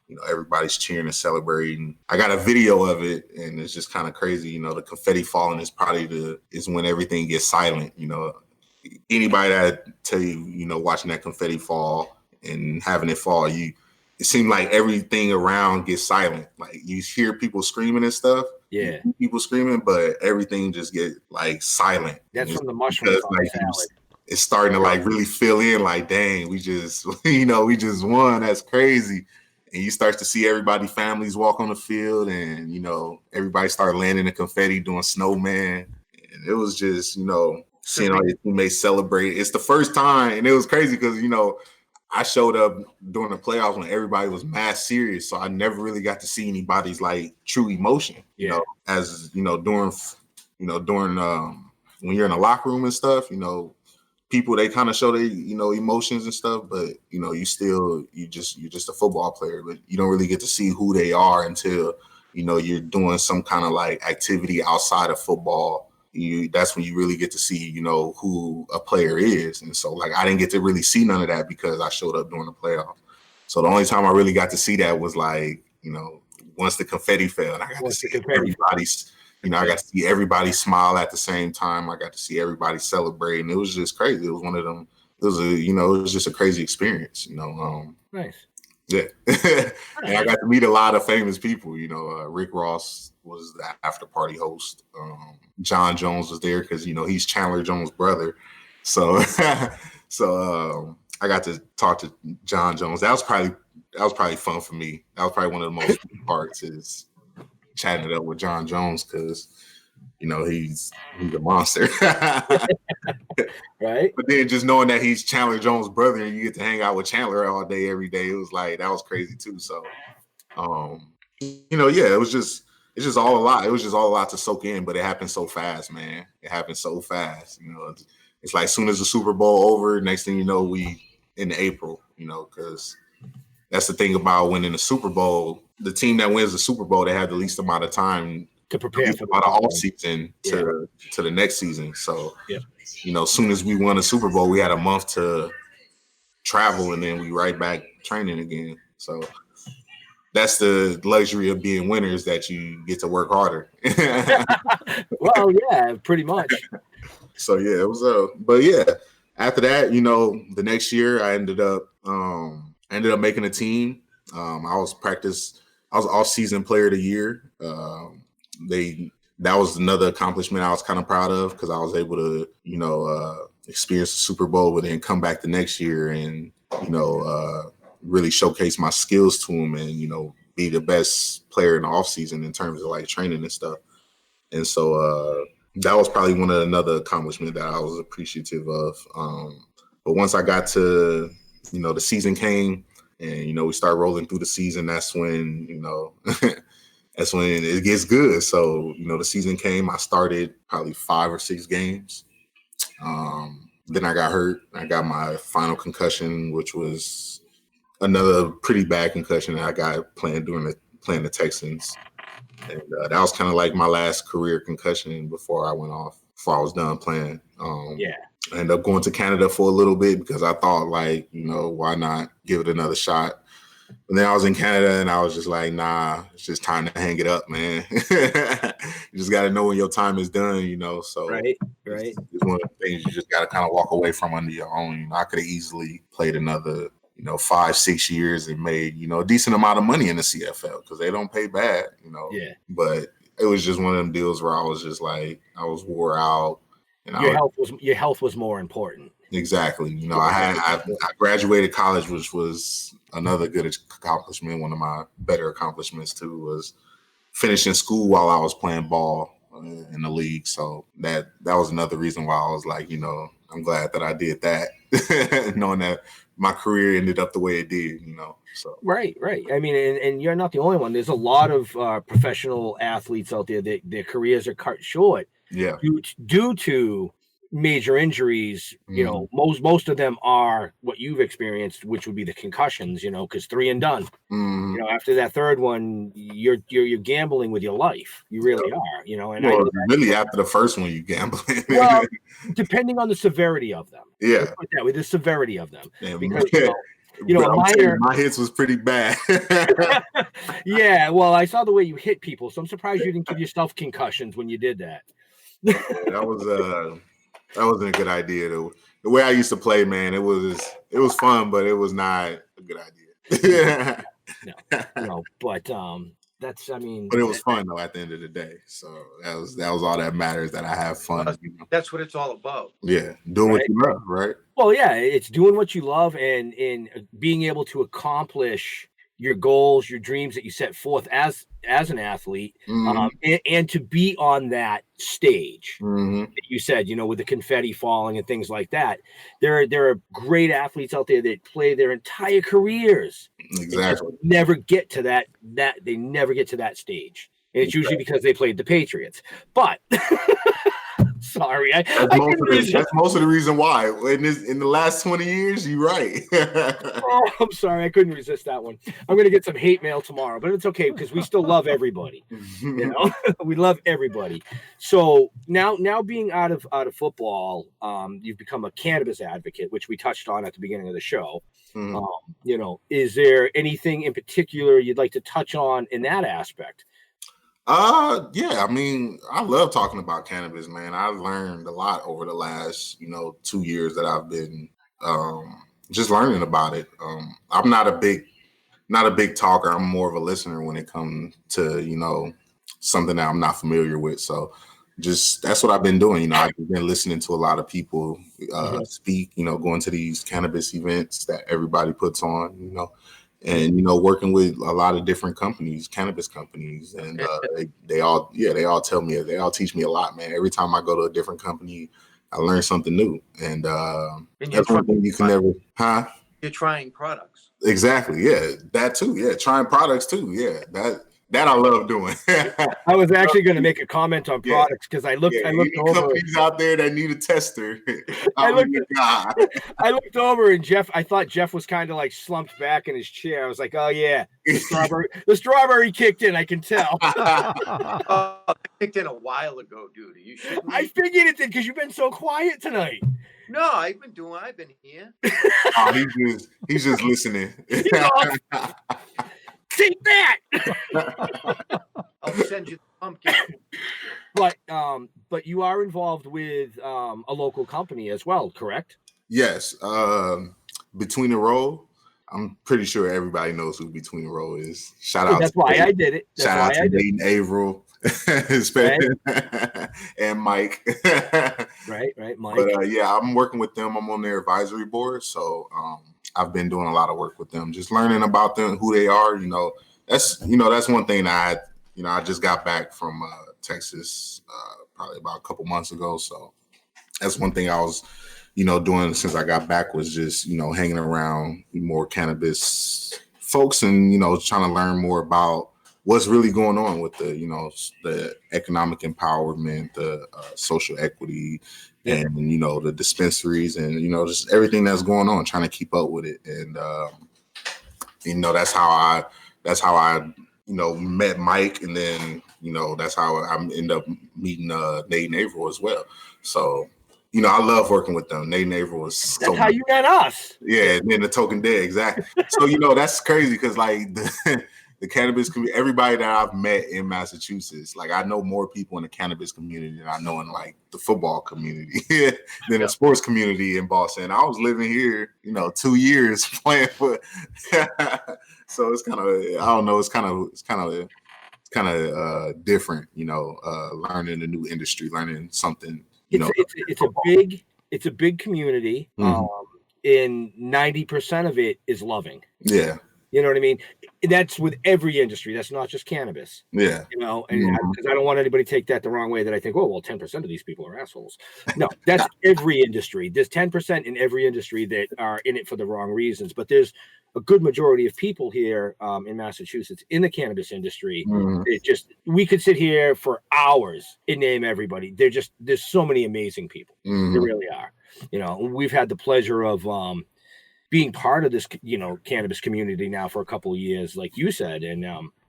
you know, everybody's cheering and celebrating. I got a video of it, and it's just kind of crazy. You know, the confetti falling is probably is when everything gets silent. You know, anybody that tell you, you know, watching that confetti fall and having it fall, it seemed like everything around gets silent. Like, you hear people screaming and stuff. Yeah, people screaming, but everything just get like silent. That's from the mushrooms. Like, it's starting to like really fill in. Like, dang, we just, you know, we just won. That's crazy. And you start to see everybody, families walk on the field, and, you know, everybody start landing the confetti, doing snowman. And it was just, you know, seeing all your teammates celebrate. It's the first time, and it was crazy because, you know, I showed up during the playoffs when everybody was mad serious, so I never really got to see anybody's like true emotion. You know, as you know, during when you're in the locker room and stuff, you know, people, they kind of show their, you know, emotions and stuff, but, you know, you're just a football player, but you don't really get to see who they are until, you know, you're doing some kind of like activity outside of football. That's when you really get to see, you know, who a player is. And so, like, I didn't get to really see none of that because I showed up during the playoffs. So the only time I really got to see that was, like, you know, once the confetti fell, and I got to see everybody's, you know, I got to see everybody smile at the same time. I got to see everybody celebrate, and it was just crazy. It was one of them. It was just a crazy experience, you know. Nice. Yeah. And I got to meet a lot of famous people. You know, Rick Ross was the after party host. John Jones was there because, you know, he's Chandler Jones' brother. So, I got to talk to John Jones. That was probably fun for me. That was probably one of the most fun parts is chatting it up with John Jones because, you know, he's a monster. Right. But then just knowing that he's Chandler Jones' brother and you get to hang out with Chandler all day, every day, it was like, that was crazy too. So, you know, yeah, it's just all a lot. It was just all a lot to soak in, but it happened so fast, man. It happened so fast. You know, it's like as soon as the Super Bowl over, next thing you know, we in April, you know, because that's the thing about winning the Super Bowl. The team that wins the Super Bowl, they have the least amount of time to prepare for the off season to the next season. So, you know, as soon as we won the Super Bowl, we had a month to travel and then we right back training again. So that's the luxury of being winners, that you get to work harder. Well, yeah, pretty much. So yeah, it was but yeah, after that, you know, the next year I ended up making a team. I was off-season player of the year. That was another accomplishment I was kind of proud of because I was able to, you know, experience the Super Bowl, but then come back the next year and, you know, really showcase my skills to them and, you know, be the best player in the off season in terms of like training and stuff. And so that was probably another accomplishment that I was appreciative of. But once I got to, you know, the season came and, you know, we started rolling through the season, that's when, you know, that's when it gets good. So, you know, the season came, I started probably 5 or 6 games. Then I got hurt. I got my final concussion, which was another pretty bad concussion that I got playing the Texans. And that was kind of like my last career concussion before I was done playing. I ended up going to Canada for a little bit because I thought, like, you know, why not give it another shot? And then I was in Canada and I was just like, nah, it's just time to hang it up, man. You just got to know when your time is done, you know? So right. It's one of the things you just got to kind of walk away from under your own. You know, I could have easily played another, you know, 5-6 years and made, you know, a decent amount of money in the CFL because they don't pay bad, you know? Yeah. But it was just one of them deals where I was just like, I was wore out. And your health was more important. Exactly. You know, I graduated college, which was another good accomplishment. One of my better accomplishments too was finishing school while I was playing ball in the league. So that was another reason why I was like, you know, I'm glad that I did that, knowing that my career ended up the way it did, you know. So right. I mean, and you're not the only one. There's a lot of professional athletes out there that their careers are cut short. Yeah. Due to major injuries, you know, most of them are what you've experienced, which would be the concussions, you know, because 3 and done. You know, after that third one, you're gambling with your life. You really are, you know. And really after the first one, you gambling. Well, depending on the severity of them. Yeah. Let's put it that way, the severity of them. Yeah, because you know, my hits was pretty bad. Yeah, well, I saw the way you hit people, so I'm surprised you didn't give yourself concussions when you did that. That wasn't a good idea. The way I used to play, man, it was fun, but it was not a good idea. No, but that's, I mean, but it was fun though at the end of the day. So that was all that matters, that I have fun. You know? That's what it's all about. Yeah, doing what you love, right? Well, yeah, it's doing what you love and being able to accomplish your goals, your dreams that you set forth as an athlete, and to be on that stage that you said, you know, with the confetti falling and things like that. There are great athletes out there that play their entire careers. Exactly. They never get to that they never get to that stage. And it's usually because they played the Patriots. But sorry, that's most of the reason why. In the last 20 years, you're right. Oh, I'm sorry, I couldn't resist that one. I'm gonna get some hate mail tomorrow, but it's okay because we still love everybody. You know, we love everybody. So now being out of football, you've become a cannabis advocate, which we touched on at the beginning of the show. You know, is there anything in particular you'd like to touch on in that aspect? Yeah, I mean, I love talking about cannabis, man. I've learned a lot over the last, 2 years that I've been just learning about it. I'm not a big not a big talker. I'm more of a listener when it comes to, you know, something that I'm not familiar with. So just that's what I've been doing. You know, I've been listening to a lot of people speak, you know, going to these cannabis events that everybody puts on, you know, and, you know, working with a lot of different companies, cannabis companies. And they all tell me, they all teach me a lot, man. Every time I go to a different company, I learn something new. And that's one thing you can never, You're trying products. Exactly. Yeah. That too. Yeah. Trying products too. Yeah. That I love doing. I was actually going to make a comment on products because I looked over companies out there that need a tester. I looked over and I thought Jeff was kind of like slumped back in his chair. I was like, oh yeah, the strawberry kicked in. I can tell. It kicked in a while ago, dude. You shouldn't. I figured it did because you've been so quiet tonight. No, I've been here. He's just listening. Take that. I'll send you the pumpkin. But you are involved with a local company as well, correct? Yes. Between the Row. I'm pretty sure everybody knows who Between the Row is. Shout out. That's why I did it. Shout out to Nate and Averill. And Mike. right, Mike. But yeah, I'm working with them. I'm on their advisory board, so I've been doing a lot of work with them, just learning about them, who they are. That's one thing that I just got back from Texas probably about a couple months ago. So that's one thing I was, doing since I got back was just, hanging around more cannabis folks and, trying to learn more about what's really going on with the economic empowerment, the social equity, and the dispensaries, and just everything that's going on, trying to keep up with it. And that's how I met Mike, and then that's how I end up meeting Nate and Averill as well. So I love working with them. Nate and Averill was that's how you met us. Yeah, and then the Toking Dead, exactly. So that's crazy because like the cannabis community, everybody that I've met in Massachusetts, like I know more people in the cannabis community than I know in like the football community than the sports community in Boston. I was living here, 2 years playing for. So it's kind of, I don't know, it's kind of different, learning a new industry, learning something. It's a big community. And 90% of it is loving. Yeah. You know what I mean? That's with every industry. That's not just cannabis. Yeah. And because I don't want anybody to take that the wrong way that I think, 10% of these people are assholes. No, that's every industry. There's 10% in every industry that are in it for the wrong reasons. But there's a good majority of people here in Massachusetts in the cannabis industry. We could sit here for hours and name everybody. There's so many amazing people. There really are. We've had the pleasure of being part of this, cannabis community now for a couple of years, like you said, and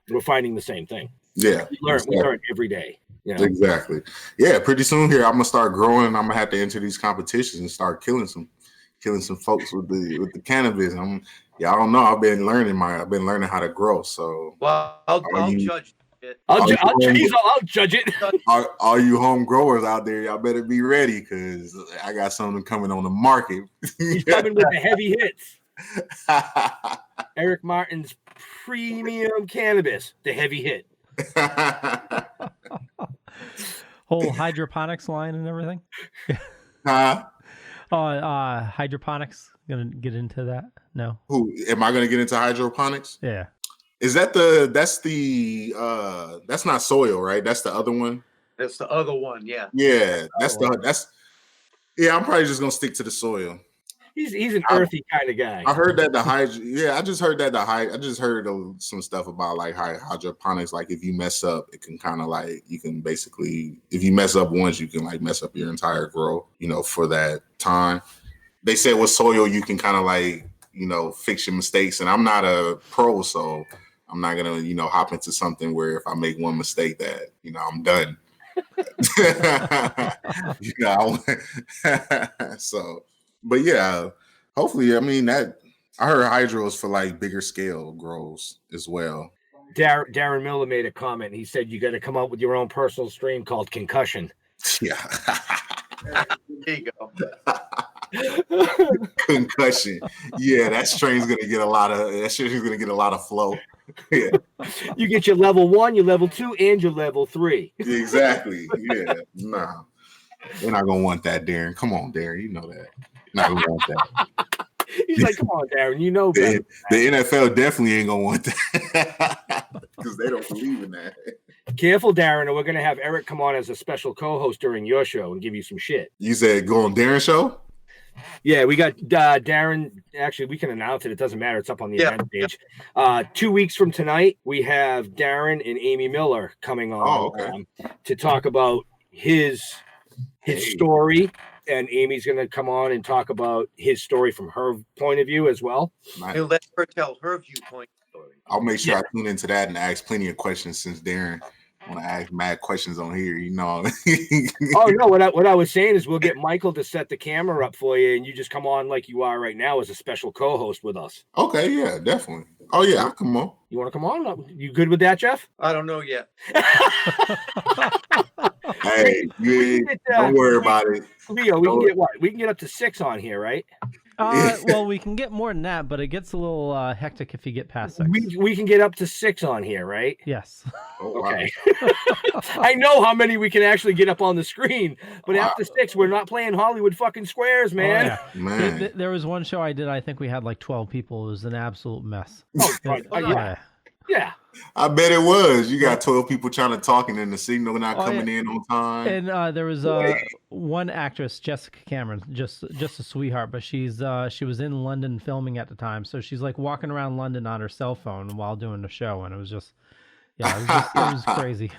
we're finding the same thing. Yeah, we learn every day. Exactly. Yeah, pretty soon here I'm gonna start growing. I'm gonna have to enter these competitions and start killing some folks with the cannabis. I don't know. I've been learning how to grow. So I'll judge it. I'll judge it. All you home growers out there, y'all better be ready because I got something coming on the market. He's coming with the heavy hits. Eric Martin's premium cannabis, the heavy hit. Whole hydroponics line and everything. Hydroponics. Gonna get into that? No. Who am I gonna get into hydroponics? Yeah. Is that that's not soil, right? That's the other one. That's the other one, yeah. Yeah, I'm probably just gonna stick to the soil. He's an earthy kind of guy. I heard that I just heard some stuff about like hydroponics. Like if you mess up, it can kind of like you can basically, if you mess up once, you can like mess up your entire grow, for that time. They said with soil you can kind of like fix your mistakes, and I'm not a pro, so I'm not gonna hop into something where if I make one mistake that I'm done. So. But yeah, hopefully, I mean that I heard hydros for like bigger scale grows as well. Darren Miller made a comment. He said you got to come up with your own personal strain called Concussion. Yeah. There you go. Concussion. Yeah, that strain's gonna get a lot of flow. Yeah. You get your level 1, your level 2, and your level 3. Exactly. Yeah. Nah. They're not gonna want that, Darren. Come on, Darren. You know that. Not gonna want that. He's like, come on, Darren. You know better. The NFL definitely ain't gonna want that because they don't believe in that. Careful, Darren, or we're gonna have Eric come on as a special co-host during your show and give you some shit. You said go on Darren's show? Yeah, we got Darren. Actually, we can announce it. It doesn't matter. It's up on the event page. 2 weeks from tonight, we have Darren and Amy Miller coming on to talk about his story. And Amy's going to come on and talk about his story from her point of view as well. He'll let her tell her viewpoint story. I'll make sure I tune into that and ask plenty of questions since Darren want to ask mad questions on here, you know. Oh no, what I was saying is we'll get Michael to set the camera up for you and you just come on like you are right now as a special co-host with us. Okay, yeah, definitely. Oh yeah, I'll come on. You want to come on? You good with that, Jeff? I don't know yet. Hey, don't worry about it. Leo, we can get what? We can get up to 6 on here, right? Well, we can get more than that, but it gets a little hectic if you get past 6. We can get up to 6 on here, right? Yes. Oh, okay. I know how many we can actually get up on the screen, but after 6, we're not playing Hollywood fucking squares, man. Oh, yeah. Man. There was one show I did. I think we had like 12 people. It was an absolute mess. Yeah. I bet it was. You got 12 people trying to talk and then the signal not coming in on time. And there was one actress, Jessica Cameron, just a sweetheart, but she was in London filming at the time, so she's like walking around London on her cell phone while doing the show, and it was crazy.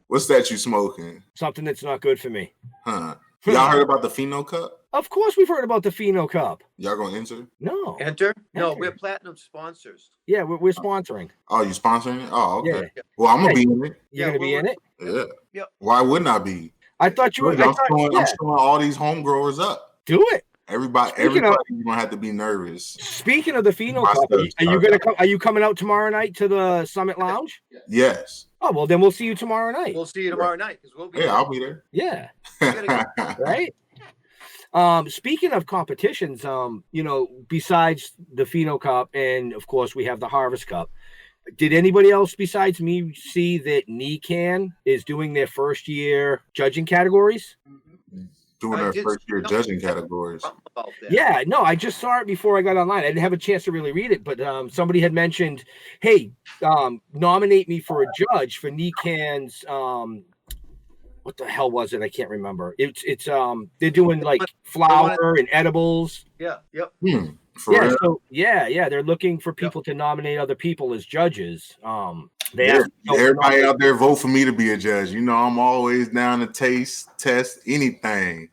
What's that you smoking? Something that's not good for me. Huh? Y'all heard about the Pheno Cup? Of course we've heard about the Pheno Cup. Y'all gonna enter? No. Enter? No, we're platinum sponsors. Yeah, we're sponsoring. Oh, you sponsoring it? Oh, okay. Yeah. Well, I'm gonna be in it. You're gonna be in it? Yeah. Yep. Why wouldn't I be? I thought you were. I'm showing all these home growers up. Do it. Everybody's gonna have to be nervous. Speaking of the Pheno Cup, are you coming out tomorrow night to the Summit Lounge? Yes. Oh well, then we'll see you tomorrow night. We'll see you tomorrow night because we'll be. Yeah, I'll be there. Yeah. Right. Speaking of competitions, besides the Pheno Cup and of course we have the Harvest Cup, did anybody else besides me see that NECAN is doing their first year judging categories? Doing their first year judging categories. Yeah, no, I just saw it before I got online. I didn't have a chance to really read it, but somebody had mentioned, hey, nominate me for a judge for NECAN's what the hell was it? I can't remember. It's they're doing like flower and edibles. Yeah. Yep. They're looking for people to nominate other people as judges. Everybody out there vote for me to be a judge. You know, I'm always down to test anything.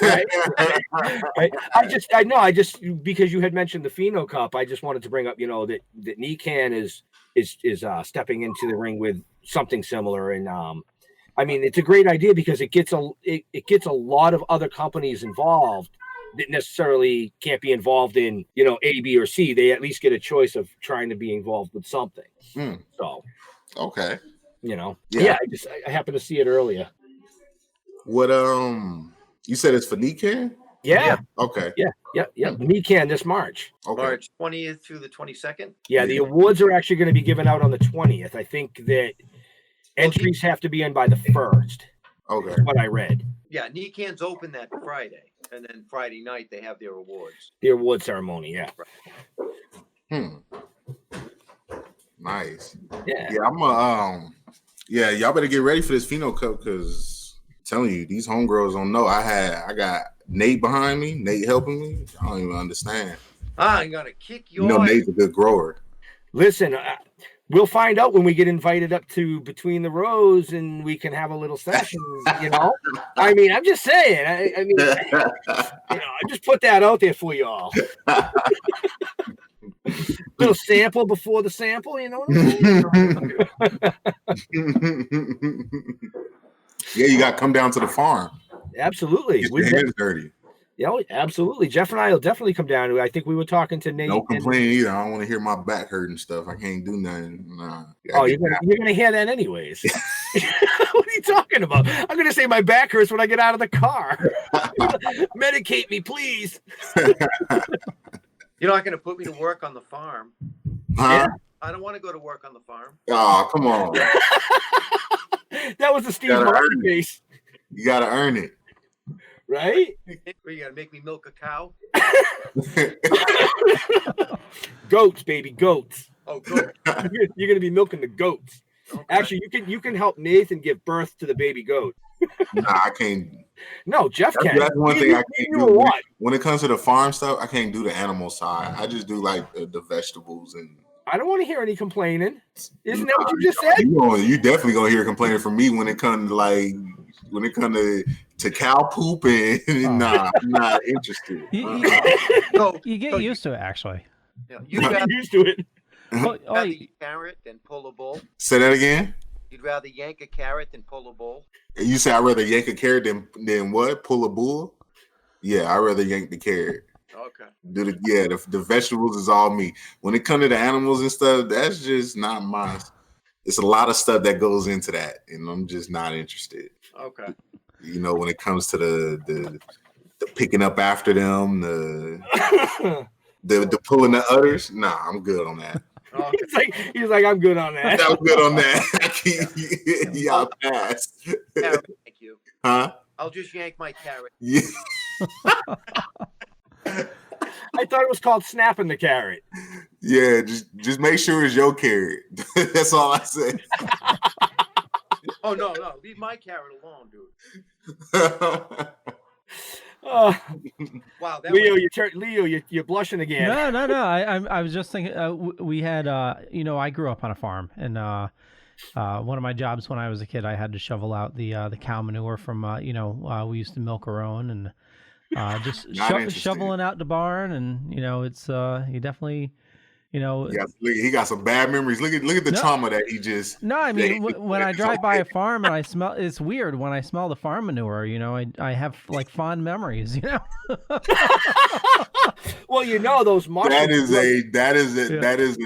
Right. I just because you had mentioned the Pheno Cup, I just wanted to bring up, that NECAN is stepping into the ring with something similar, and I mean it's a great idea because it gets a lot of other companies involved that necessarily can't be involved in A, B, or C. They at least get a choice of trying to be involved with something. So okay, I happened to see it earlier. What you said it's for NECAN? Yeah. Okay. Yeah. NECAN this March. Okay. March 20th through the 22nd. Yeah, the awards are actually going to be given out on the 20th. I think that entries have to be in by the 1st. Okay. That's what I read. Yeah, NECAN's open that Friday, and then Friday night they have their awards. The award ceremony, yeah. Nice. Yeah. Yeah, y'all better get ready for this Pheno Cup because telling you, these homegirls don't know. I got Nate behind me, Nate helping me. I don't even understand. I'm gonna kick your Nate's a good grower. Listen, we'll find out when we get invited up to Between the Rows and we can have a little session, I mean, I'm just saying. I mean, I just put that out there for y'all. Little sample before the sample, you know what I'm saying? Yeah, you got to come down to the farm. Absolutely. Get your hands dirty. Yeah, absolutely. Jeff and I will definitely come down. I think we were talking to Nate. No complaining either. I don't want to hear my back hurt and stuff. I can't do nothing. Nah. Oh, you're gonna hear that anyways. What are you talking about? I'm going to say my back hurts when I get out of the car. Medicate me, please. You're not going to put me to work on the farm. Huh? Yeah. I don't want to go to work on the farm. Oh, come on. That was the Steve Martin case. You got to earn it. Right? Are you going to make me milk a cow? Goats, baby, goats. Oh, goats. You're going to be milking the goats. Okay. Actually, you can help Nathan give birth to the baby goat. Nah, I can't. No, Jeff can. That's one thing I can't do. When it comes to the farm stuff, I can't do the animal side. I just do like the vegetables and. I don't want to hear any complaining. Isn't that what you just said? You definitely gonna hear complaining from me when it comes to cow poop and nah, I'm not interested. You get used to it, actually. Yeah, you get used to it. Rather carrot than pull a bull. Say that again. You'd rather yank a carrot than pull a bull. You say I'd rather yank a carrot than what? Pull a bull? Yeah, I'd rather yank the carrot. Okay. The vegetables is all me. When it comes to the animals and stuff, that's just not mine. It's a lot of stuff that goes into that, and I'm just not interested. Okay. You know, when it comes to the picking up after them, the pulling the udders, nah, I'm good on that. He's like, I'm good on that. I'm good on that. Yeah, I'll pass. Carrot, thank you. Huh? I'll just yank my carrot. Yeah. I thought it was called snapping the carrot. Yeah, just make sure it's your carrot. That's all I say. Oh no, leave my carrot alone, dude. Wow, Leo, you're blushing again. No. I was just thinking. We had, I grew up on a farm, and one of my jobs when I was a kid, I had to shovel out the cow manure from. We used to milk our own, and just shoveling out the barn, and it's you definitely. He got some bad memories. Look at the trauma that he just. No, I mean when I drive by a farm and I smell, it's weird when I smell the farm manure. I have like fond memories. Well, those mushrooms. That is a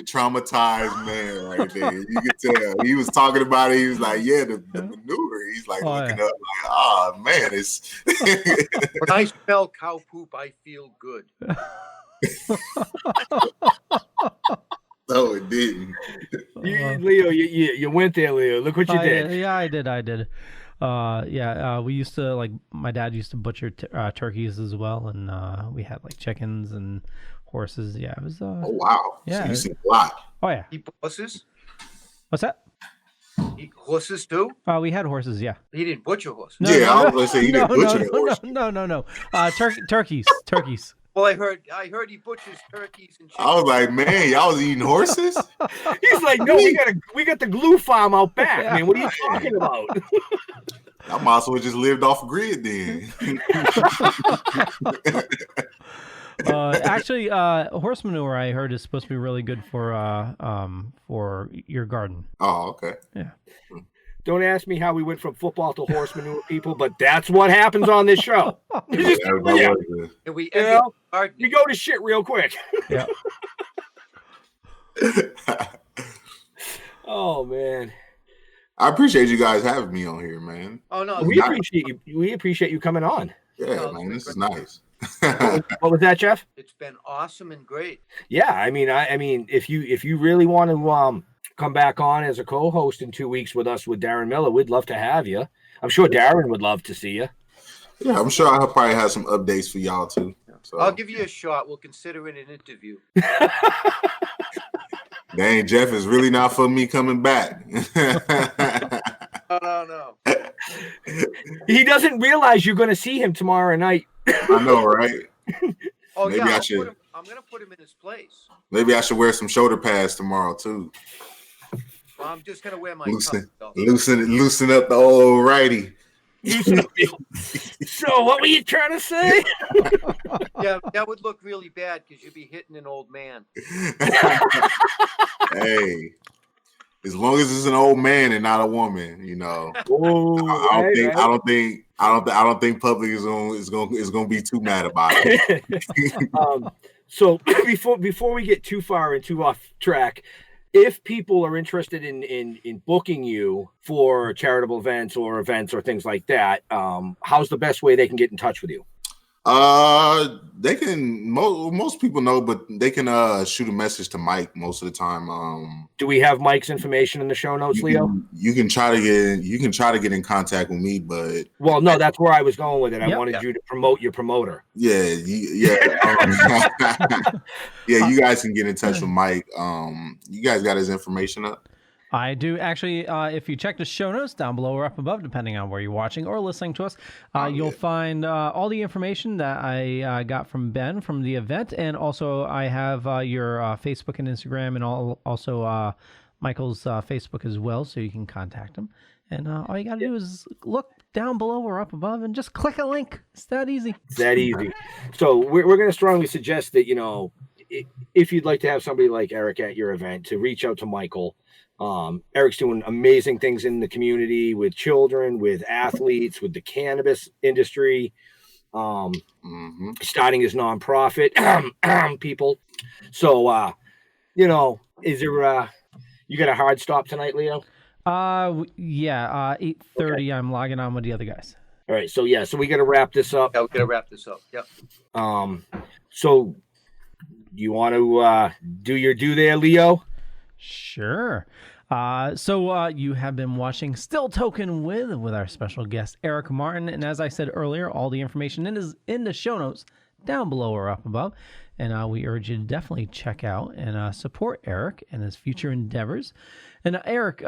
traumatized man right there. You can tell he was talking about it. He was like, "Yeah, the manure." He's like looking up, like, "Oh man, it's." When I smell cow poop, I feel good. No, it didn't. Leo, you went there, Leo. Look what you did. Yeah, I did. We used to my dad used to butcher turkeys as well, and we had like chickens and horses. Yeah, it was. Oh wow! Yeah, so you see a lot. Oh yeah. Eat horses? What's that? Eat horses too? We had horses. Yeah. He didn't butcher horses. I was going to say he didn't butcher horses. No. Turkeys. Well, I heard he butchers turkeys and chickens. I was like, man, y'all was eating horses? He's like, no, we got the glue farm out back. Man, what are you talking about? I might as well just lived off grid then. Actually, horse manure I heard is supposed to be really good for your garden. Oh, okay. Yeah. Don't ask me how we went from football to horse manure, people, but that's what happens on this show. We go to shit real quick. Yeah. Oh man. I appreciate you guys having me on here, man. Oh no, we appreciate you. We appreciate you coming on. Yeah, man, this is nice. What was that, Jeff? It's been awesome and great. Yeah, I mean, if you really want to come back on as a co-host in 2 weeks with us with Darren Miller, we'd love to have you. I'm sure Darren would love to see you. Yeah, I'm sure I'll probably have some updates for y'all too. So. I'll give you a shot. We'll consider it an interview. Dang, Jeff is really not for me coming back. No. He doesn't realize you're going to see him tomorrow night. I know, right? Oh, maybe yeah, I'm going to put him in his place. Maybe I should wear some shoulder pads tomorrow too. Well, I'm just going to wear my loosen up the old righty. So what were you trying to say? Yeah, that would look really bad because you'd be hitting an old man. Hey, as long as it's an old man and not a woman, Ooh, I don't think public is going to be too mad about it. So before we get too far and too off track, if people are interested in booking you for charitable events or things like that, how's the best way they can get in touch with you? They can, most people know, but they can shoot a message to Mike most of the time. Do we have Mike's information in the show notes, Leo? You can try to get in contact with me, but no, that's where I was going with it. Yep. I wanted you to promote your promoter. Yeah. You guys can get in touch with Mike. You guys got his information up? I do. Actually, if you check the show notes down below or up above, depending on where you're watching or listening to us, you'll find all the information that I got from Ben from the event. And also I have your Facebook and Instagram and also Michael's Facebook as well, so you can contact him. And all you got to do is look down below or up above and just click a link. It's that easy. It's that easy. So we're going to strongly suggest that, if you'd like to have somebody like Eric at your event, to reach out to Michael. Eric's doing amazing things in the community with children, with athletes, with the cannabis industry, starting his nonprofit, people. So, is there, you got a hard stop tonight, Leo? 8:30. Okay. I'm logging on with the other guys. All right. So we got to wrap this up. Yeah, we got to wrap this up. Yep. So you want to, do your due there, Leo? Sure. So you have been watching Still Toking with our special guest, Eric Martin. And as I said earlier, all the information is in the show notes down below or up above. And we urge you to definitely check out and support Eric and his future endeavors. And Eric,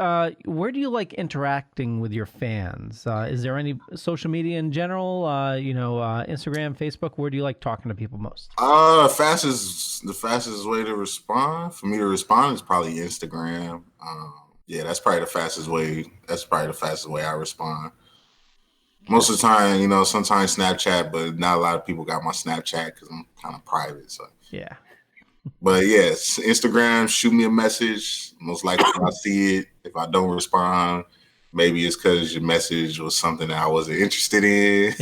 where do you like interacting with your fans? Is there any social media in general, Instagram, Facebook? Where do you like talking to people most? The fastest way to respond, for me to respond, is probably Instagram. That's probably the fastest way. That's probably the fastest way I respond. Most of the time, sometimes Snapchat, but not a lot of people got my Snapchat because I'm kind of private. So yeah. But yes, Instagram, shoot me a message. Most likely I'll see it. If I don't respond, maybe it's because your message was something that I wasn't interested in.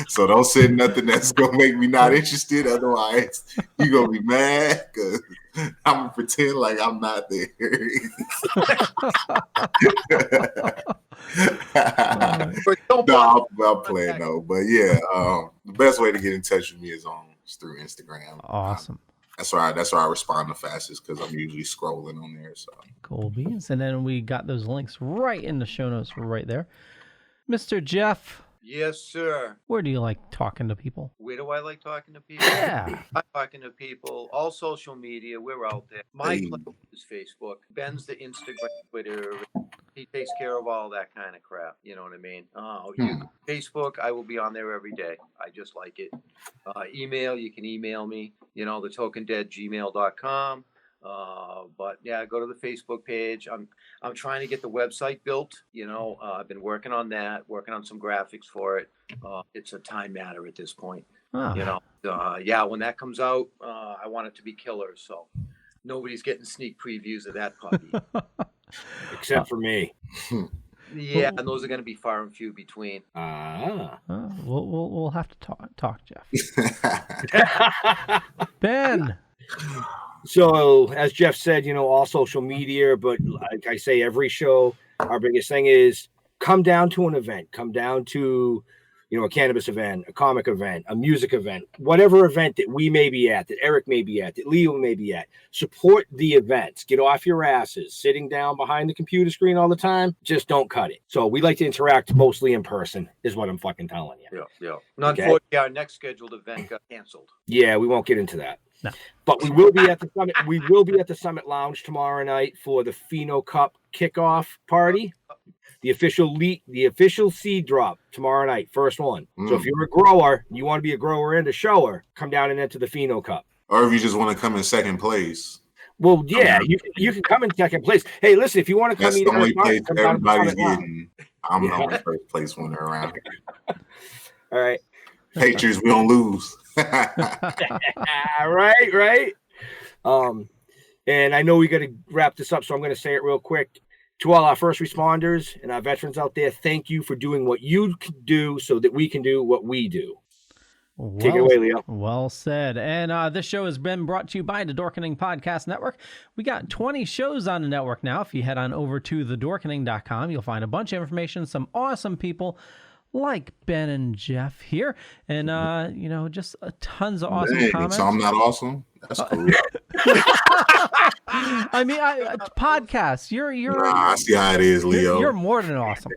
So don't say nothing that's going to make me not interested. Otherwise, you're going to be mad because I'm going to pretend like I'm not there. I'm playing though. But yeah, the best way to get in touch with me is through Instagram. Awesome. That's why I respond the fastest, because I'm usually scrolling on there. So cool beans. And then we got those links right in the show notes right there. Mr. Jeff. Yes, sir. Where do you like talking to people? Where do I like talking to people? Yeah. I'm talking to people, all social media. We're out there. My place is Facebook. Ben's the Instagram, Twitter. He takes care of all that kind of crap. You know what I mean? Facebook, I will be on there every day. I just like it. Email, you can email me, thetokingdead@gmail.com. But yeah, go to the Facebook page. I'm trying to get the website built. I've been working on that, working on some graphics for it. It's a time matter at this point. When that comes out, I want it to be killer. So nobody's getting sneak previews of that puppy. Except for me. Yeah, and those are going to be far and few between. We'll have to talk, Jeff. Ben. So, as Jeff said, all social media, but like I say, every show, our biggest thing is come down to an event, come down to, a cannabis event, a comic event, a music event, whatever event that we may be at, that Eric may be at, that Leo may be at. Support the events. Get off your asses. Sitting down behind the computer screen all the time, just don't cut it. So we like to interact mostly in person, is what I'm fucking telling you. Yeah. Unfortunately, our next scheduled event got canceled. Yeah, we won't get into that. No. But we will be at the Summit. We will be at the Summit Lounge tomorrow night for the Pheno Cup kickoff party. The official seed drop tomorrow night, first one. So if you're a grower, you want to be a grower and a shower, come down and enter the Pheno Cup. Or if you just want to come in second place. Well, yeah, you can come in second place. Hey, listen, if you want to come, that's the only place everybody's getting. I'm the only first place winner around here. All right, Patriots, we don't lose. Right. And I know we got to wrap this up, so I'm going to say it real quick. To all our first responders and our veterans out there, thank you for doing what you do so that we can do what we do. Take it away, Leo. Well said. And this show has been brought to you by the Dorkening Podcast Network. We got 20 shows on the network now. If you head on over to thedorkening.com, you'll find a bunch of information, some awesome people like Ben and Jeff here, and just tons of awesome comments. So I'm not awesome? That's cool. I mean, podcasts. You're. I see how it is, Leo. You're more than awesome.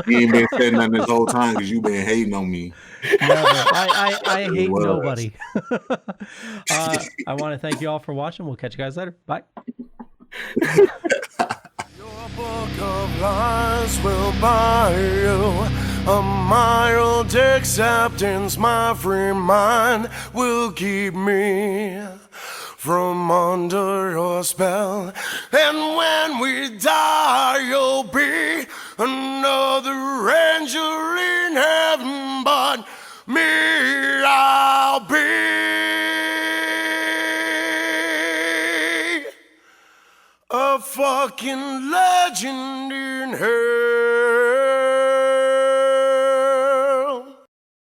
You ain't been saying nothing this whole time because you've been hating on me. Never. I hate nobody. I want to thank you all for watching. We'll catch you guys later. Bye. Your book of lies will buy you a mild acceptance. My free mind will keep me from under your spell. And when we die, you'll be another angel in heaven, but me, I'll be a fucking legend